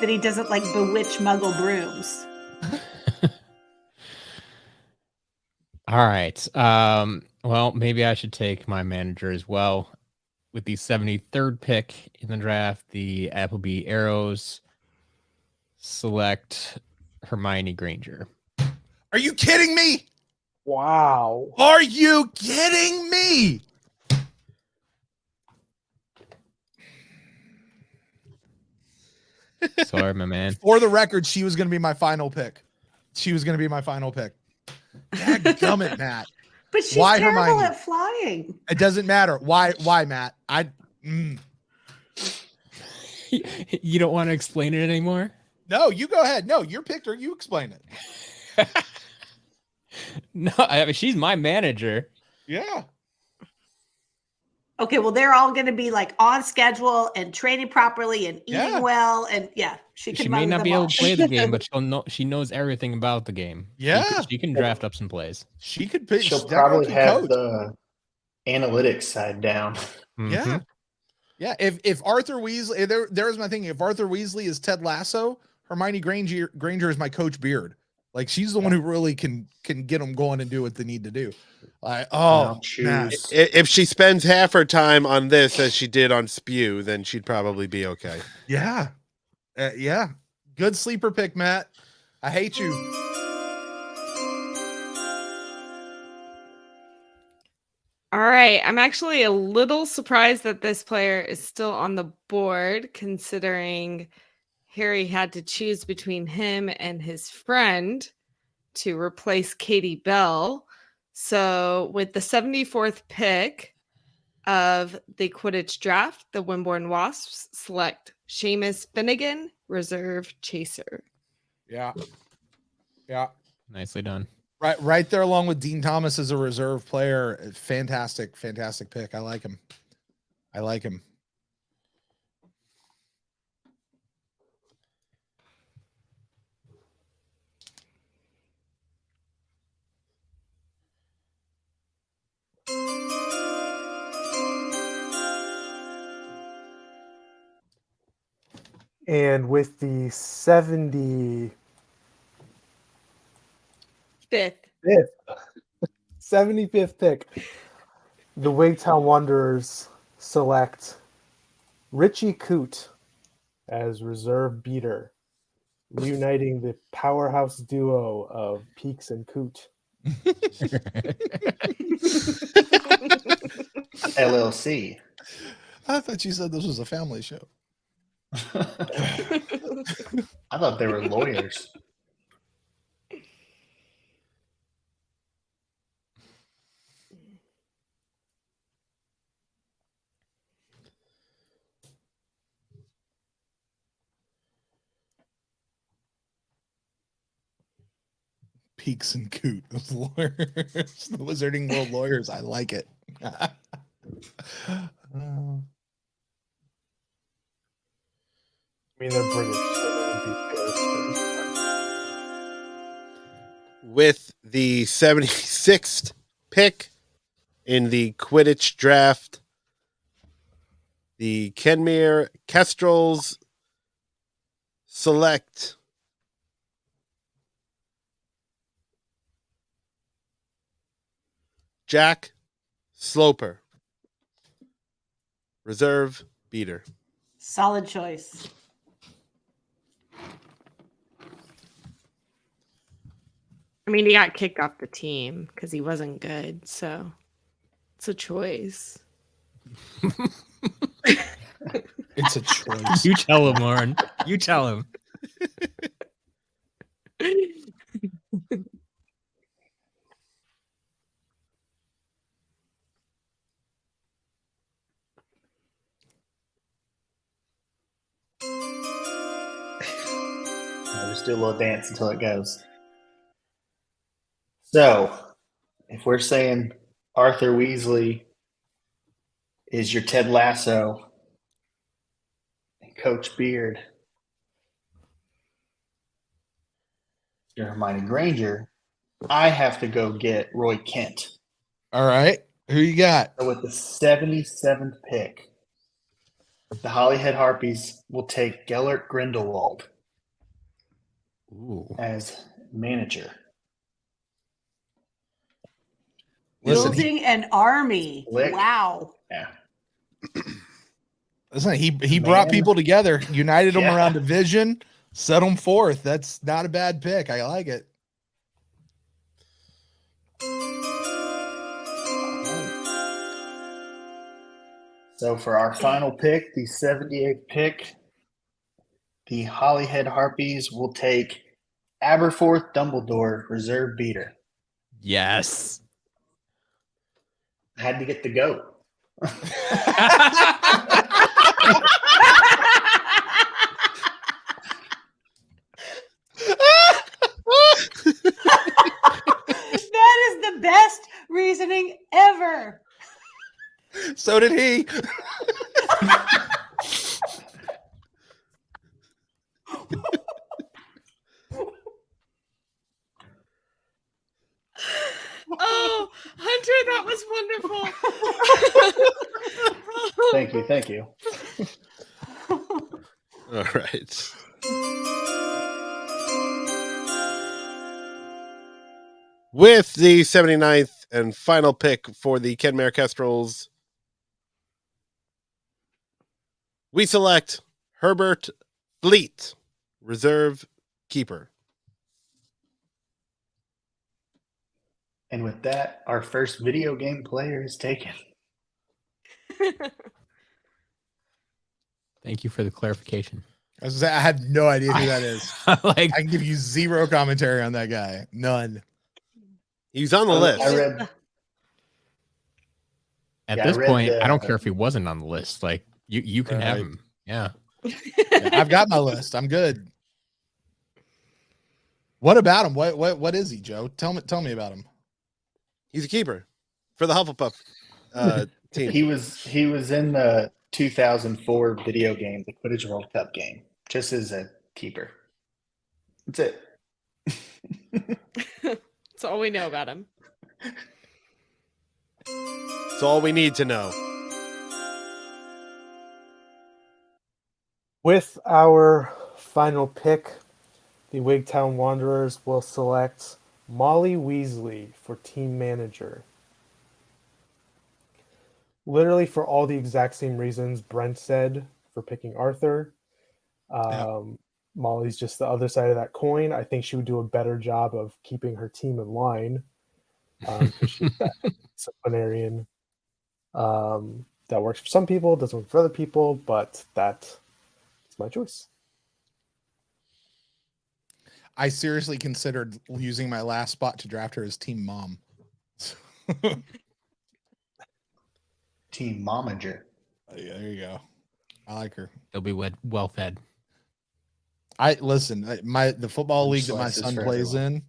that he doesn't like bewitch Muggle brooms. All right. Well, maybe I should take my manager as well. With the 73rd pick in the draft, the Appleby Arrows select Hermione Granger. Are you kidding me? Wow. Are you kidding me? Sorry, my man. For the record, she was going to be my final pick. Dadgummit, Matt. But she's Why terrible Hermione? at flying. It doesn't matter. Why, Matt? You don't want to explain it anymore? No, you go ahead. No, you're picked her. You explain it. No, I mean, she's my manager. Yeah. Okay, well, they're all going to be like on schedule and training properly and eating Yeah. well, and yeah, she can. She may run not them be able all. to play the game, but she knows everything about the game. Yeah. She can draft up some plays. She could pick. She'll that probably girl can have coach. the analytics side down. Yeah. Mhm. Yeah. If Arthur Weasley, there's my thing. If Arthur Weasley is Ted Lasso, Hermione Granger is my Coach Beard. Like she's the one who really can get them going and do what they need to do. Like, I'll Matt. choose. If she spends half her time on this as she did on Spew, then she'd probably be okay. Yeah. Yeah. Good sleeper pick, Matt. I hate you. All right. I'm actually a little surprised that this player is still on the board, considering Harry had to choose between him and his friend to replace Katie Bell. So, with the 74th pick of the Quidditch Draft, the Wimborne Wasps select Seamus Finnegan, reserve chaser. Yeah. Yeah. Nicely done. Right there along with Dean Thomas as a reserve player. Fantastic pick. I like him. And with the 75th 75th pick, the Wigtown Wanderers select Richie Coote as reserve beater, reuniting the powerhouse duo of Peaks and Coote. LLC. I thought you said this was a family show. I thought they were lawyers. Peaks and Coot of lawyers. The Wizarding World lawyers. I like it. I mean, they're British, so they would be barristers. With the 76th pick in the Quidditch Draft, the Kenmere Kestrels select Jack Sloper, reserve beater. Solid choice. I mean, he got kicked off the team because he wasn't good. So it's a choice. It's a choice. You tell him, Lauren. You tell him. I'll just do a little dance until it goes. So, if we're saying Arthur Weasley is your Ted Lasso and Coach Beard, your Hermione Granger, I have to go get Roy Kent. All right. Who you got? So with the 77th pick, the Hollyhead Harpies will take Gellert Grindelwald Ooh. as manager. Listen, Building an army. Slick. Wow. Yeah. Listen, he brought Man. people together, united them Yeah. around a vision, set them forth. That's not a bad pick. I like it. So for our final pick, the 78th pick, the Hollyhead Harpies will take Aberforth Dumbledore, reserve beater. Yes. I had to get the goat. That is the best reasoning ever. So did he. Oh, Hunter, that was wonderful. Thank you. Thank you. All right. With the 79th and final pick for the Kenmare Kestrels, we select Herbert Fleet, reserve keeper. And with that, our first video game player is taken. Thank you for the clarification. I was gonna say, I have no idea who that is. Like, I can give you zero commentary on that guy. None. He's on the list. I read. at Yeah, I this read point, I don't the- care if he wasn't on the list. Like, you can have Right. him. Yeah. Yeah, I've got my list. I'm good. What about him? What is he, Joe? Tell me about him. He's a keeper for the Hufflepuff team. He was in the 2004 video game, the Quidditch World Cup game, just as a keeper. That's it. That's all we know about him. That's all we need to know. With our final pick, the Wigtown Wanderers will select Molly Weasley for team manager. Literally for all the exact same reasons Brent said for picking Arthur. Molly's just the other side of that coin. I think she would do a better job of keeping her team in line because she's that disciplinarian that works for some people, doesn't work for other people, but that's my choice. I seriously considered using my last spot to draft her as team mom. Team momager. Yeah, there you go. I like her. He'll be well fed. I listen. The football league that my Slices son for plays everyone. in,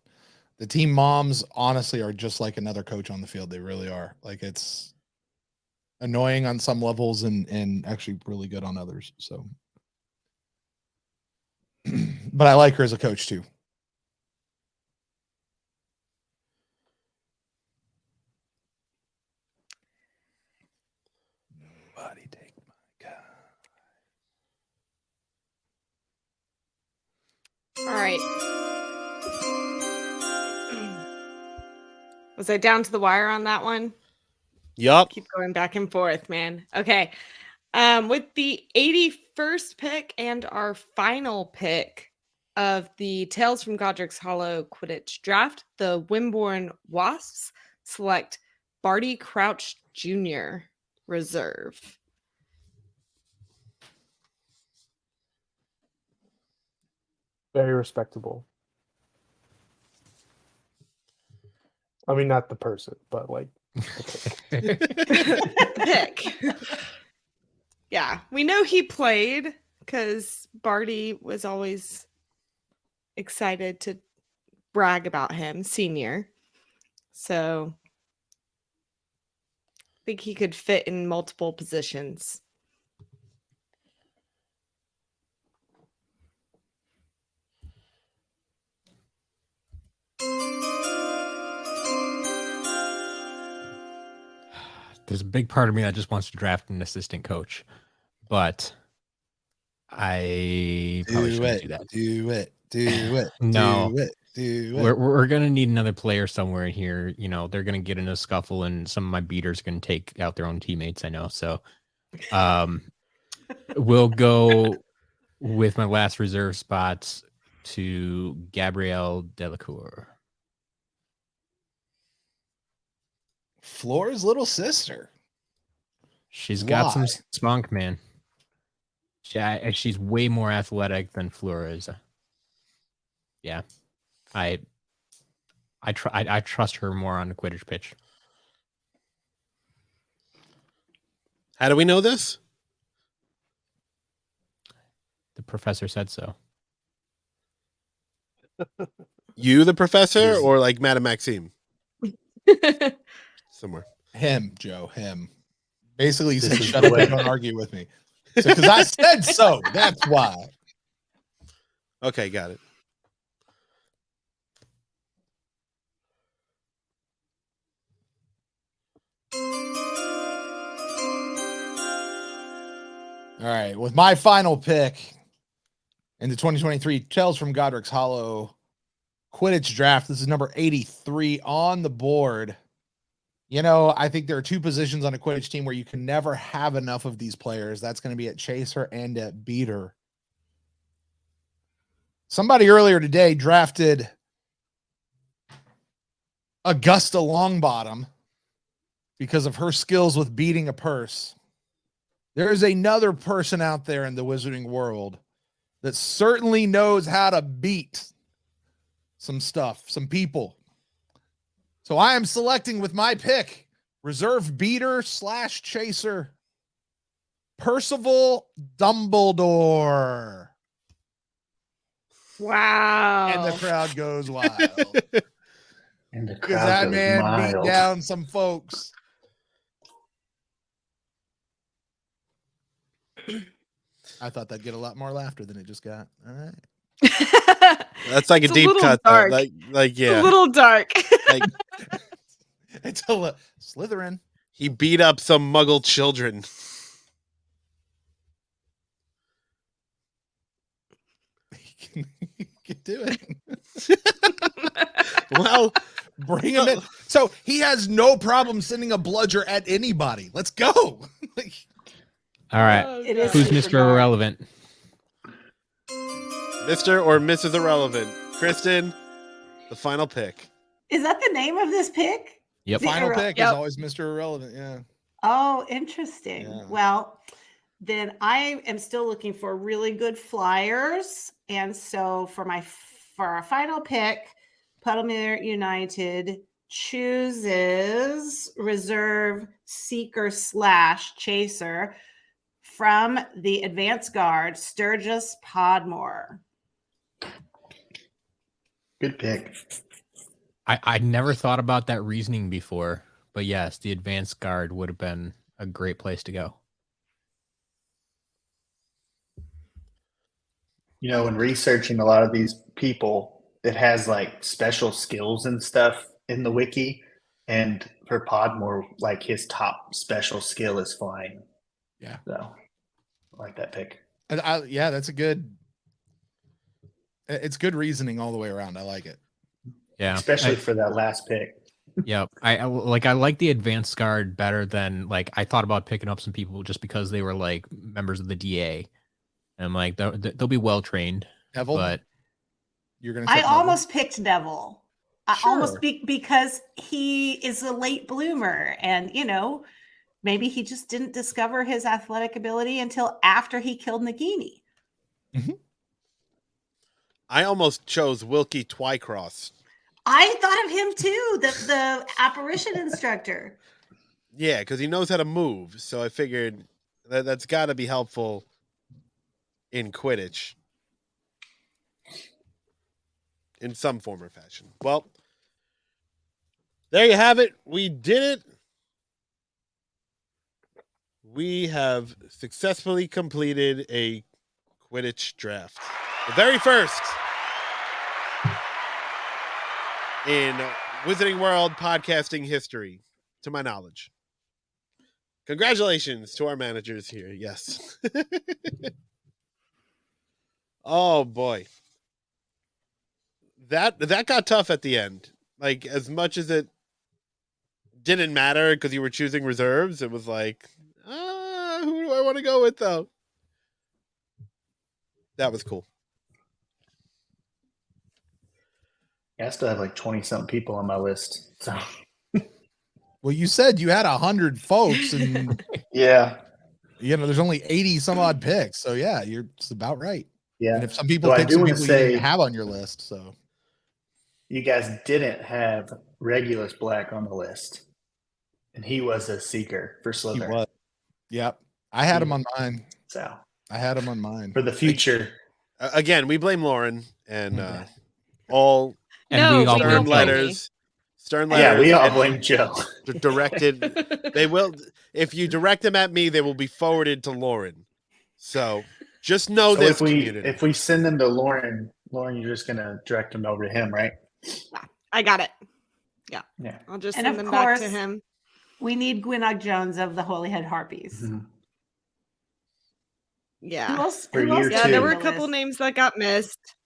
the team moms honestly are just like another coach on the field. They really are. Like, it's annoying on some levels and actually really good on others. So, but I like her as a coach too. Nobody take my guy. All right. Was I down to the wire on that one? Yup. Keep going back and forth, man. Okay. With the 81st pick and our final pick of the Tales from Godric's Hollow Quidditch Draft, the Wimborne Wasps select Barty Crouch Jr. reserve. Very respectable. I mean, not the person, but like Pick. Yeah, we know he played because Barty was always excited to brag about him, senior. So I think he could fit in multiple positions. There's a big part of me that just wants to draft an assistant coach, but I probably shouldn't do that. Do it. No. Do it. We're gonna need another player somewhere in here. You know, they're gonna get in a scuffle, and some of my beaters are gonna take out their own teammates. I know. So, we'll go with my last reserve spots to Gabrielle Delacour. Flora's little sister. She's got some Why? spunk, man. She's way more athletic than Flora is. Yeah, I I trust her more on the Quidditch pitch. How do we know this? The professor said so. You, the professor, Yes. or like Madame Maxime? Somewhere. Him, Joe, him. Basically, he This said, is shut the up way. and don't argue with me. Because I said so. That's why. Okay, got it. All right. With my final pick in the 2023 Tales from Godric's Hollow Quidditch Draft, this is number 83 on the board. You know, I think there are two positions on a Quidditch team where you can never have enough of these players. That's going to be at chaser and at beater. Somebody earlier today drafted Augusta Longbottom because of her skills with beating a purse. There is another person out there in the wizarding world that certainly knows how to beat some stuff, some people. So I am selecting with my pick, reserve beater / chaser, Percival Dumbledore. Wow. And the crowd goes wild. And the Because crowd that goes man mild. beat down some folks. I thought that'd get a lot more laughter than it just got. All right. That's like It's a a deep little cut. Though. dark. Like yeah. A little dark. Like It's a Slytherin. he beat up some Muggle children. He can do it. Well, Bring him in. So he has no problem sending a bludger at anybody. Let's go. All right. Oh, It is God. Who's super Mr. dark. Irrelevant? Mr. or Mrs. Irrelevant. Kristen, the final pick. Is that the name of this pick? Yep. The Final irre- pick is Yep. always Mr. Irrelevant. Yeah. Oh, interesting. Yeah. Well, then I am still looking for really good flyers. And so for our final pick, Puddlemere United chooses reserve seeker / chaser from the advanced guard, Sturgis Podmore. Good pick. I'd never thought about that reasoning before, but yes, the advanced guard would have been a great place to go. You know, when researching a lot of these people, it has like special skills and stuff in the wiki. And for Podmore, like his top special skill is flying. Yeah. So I like that pick. Yeah, that's a good. It's good reasoning all the way around. I like it. Yeah. Especially for that last pick. Yep. I like the advanced guard better than like I thought about picking up some people just because they were like members of the DA. And I'm like they'll be well trained, Neville, but you're gonna. I take Neville? almost picked Neville. I almost Sure. because he is a late bloomer, and maybe he just didn't discover his athletic ability until after he killed Nagini. I almost chose Wilkie Twycross. I thought of him too, the apparition instructor. Yeah, because he knows how to move. So I figured that's got to be helpful in Quidditch in some form or fashion. Well, there you have it. We did it. We have successfully completed a Quidditch draft. The very first in Wizarding World podcasting history, to my knowledge. Congratulations to our managers here. Yes. Oh boy. That got tough at the end. Like, as much as it didn't matter because you were choosing reserves, it was like, who do I want to go with though? That was cool. Yeah, I still have like 20-something people on my list. So Well, you said you had 100 folks, and yeah. there's only 80 some odd picks. So yeah, you're just about right. Yeah. And if some people So I pick do some wanna people you didn't say- even have on your list, so you guys didn't have Regulus Black on the list, and he was a seeker for He Slytherin. was. Yep. I had him on mine. So I had him on mine. for the future, Again, we blame Lauren and Okay. all And No, we all we stern don't blame blame letters. Stern yeah, letters. we all and blame Joe. directed. They will. If you direct them at me, they will be forwarded to Lauren. So just know So this, if community. we send them to Lauren, you're just gonna direct them over to him, right? I got it. Yeah. I'll just And send of them back to course- him. We need Gwynog Jones of the Holyhead Harpies. Mhm. Yeah. Who else? For Who else year Yeah, did there two. were on a the couple list? names that got missed.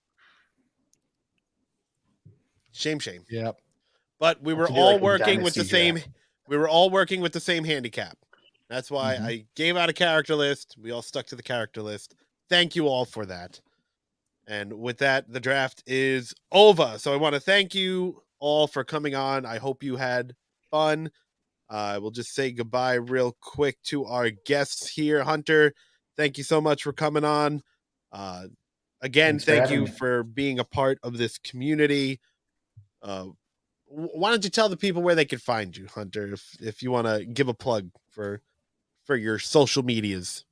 Shame. Yep. But we Have were to do all like a working with the dynasty same. draft. We were all working with the same handicap. That's why Mhm. I gave out a character list. We all stuck to the character list. Thank you all for that. And with that, the draft is over. So I want to thank you all for coming on. I hope you had fun. I will just say goodbye real quick to our guests here. Hunter, thank you so much for coming on. Again, Thanks for thank having you me. for being a part of this community. Why don't you tell the people where they can find you, Hunter, if you want to give a plug for your social medias.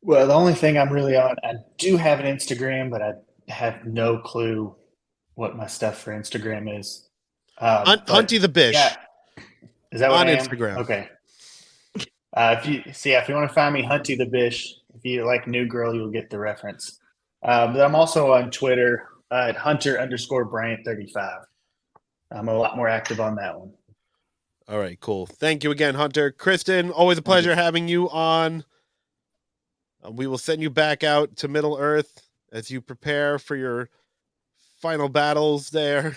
Well, the only thing I'm really on, I do have an Instagram, but I have no clue what my stuff for Instagram is. But Hunty the Bish yeah, is that what on I am? Instagram. Okay. If you want to find me, Hunty the Bish. If you like New Girl, you'll get the reference. But I'm also on Twitter at Hunter_Bryant35. I'm a lot more active on that one. All right, cool. Thank you again, Hunter. Kristen, always a pleasure having you on. We will send you back out to Middle Earth as you prepare for your final battles there.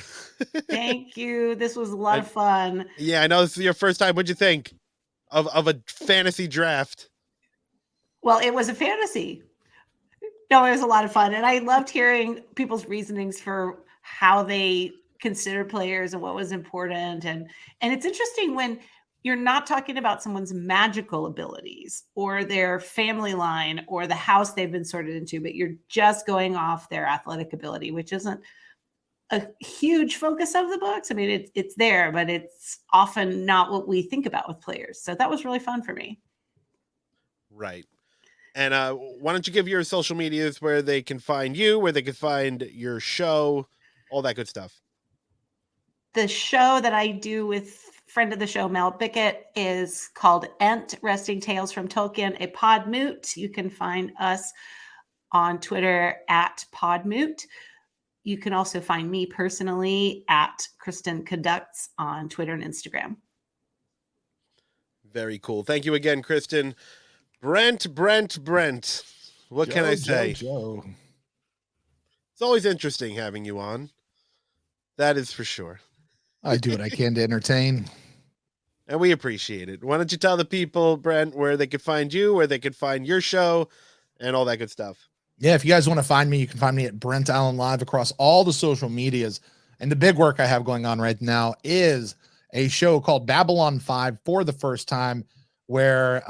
Thank you. This was a lot of fun. Yeah, I know this is your first time. What'd you think of a fantasy draft? Well, it was a fantasy. No, it was a lot of fun. And I loved hearing people's reasonings for how they consider players and what was important. And it's interesting when you're not talking about someone's magical abilities or their family line or the house they've been sorted into, but you're just going off their athletic ability, which isn't a huge focus of the books. I mean, it's there, but it's often not what we think about with players. So that was really fun for me. Right. And why don't you give your social medias where they can find you, where they can find your show, all that good stuff. The show that I do with friend of the show, Mel Bickett, is called Ent, Resting Tales from Tolkien, a Podmoot. You can find us on Twitter at Podmoot. You can also find me personally at Kristen Conducts on Twitter and Instagram. Very cool. Thank you again, Kristen. Brent. What can I say? Joe. It's always interesting having you on. That is for sure. I do what I can to entertain. And we appreciate it. Why don't you tell the people, Brent, where they could find you, where they could find your show, and all that good stuff. Yeah, if you guys want to find me, you can find me at Brent Allen Live across all the social medias. And the big work I have going on right now is a show called Babylon 5 for the first time, where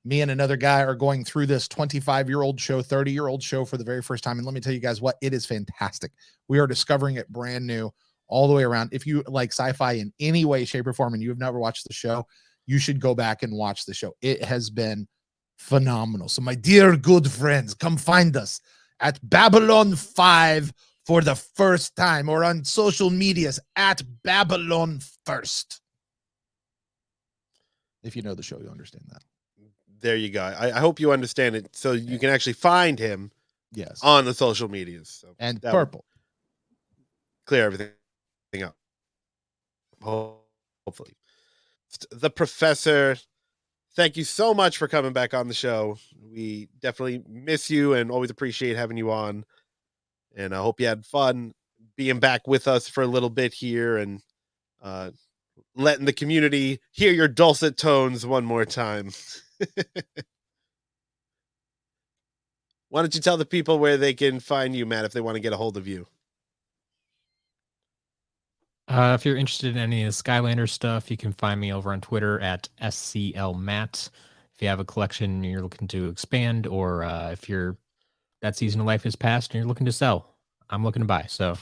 me and another guy are going through this 25-year-old show, 30-year-old show for the very first time. And let me tell you guys what, it is fantastic. We are discovering it brand new all the way around. If you like sci-fi in any way, shape, or form, and you have never watched the show, you should go back and watch the show. It has been phenomenal. So my dear good friends, come find us at Babylon 5 for the first time, or on social medias at Babylon First. If you know the show, you understand that. There you go. I hope you understand it, so you can actually find him Yes. on the social medias. So And that would purple. clear everything up. Hopefully. The Professor, thank you so much for coming back on the show. We definitely miss you and always appreciate having you on. And I hope you had fun being back with us for a little bit here and letting the community hear your dulcet tones one more time. Why don't you tell the people where they can find you, Matt, if they want to get a hold of you? If you're interested in any of the Skylander stuff, you can find me over on Twitter at SCLMatt. If you have a collection you're looking to expand, or if that season of life is past and you're looking to sell, I'm looking to buy. So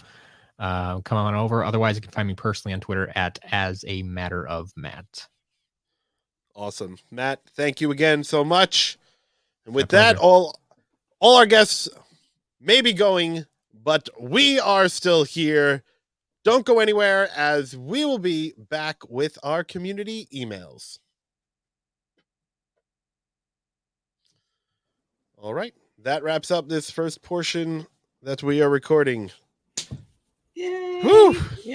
come on over. Otherwise, you can find me personally on Twitter at As a Matter of Matt. Awesome. Matt, thank you again so much. And with My that, pleasure. all our guests may be going, but we are still here. Don't go anywhere, as we will be back with our community emails. All right. That wraps up this first portion that we are recording. Yay. Whew. Thank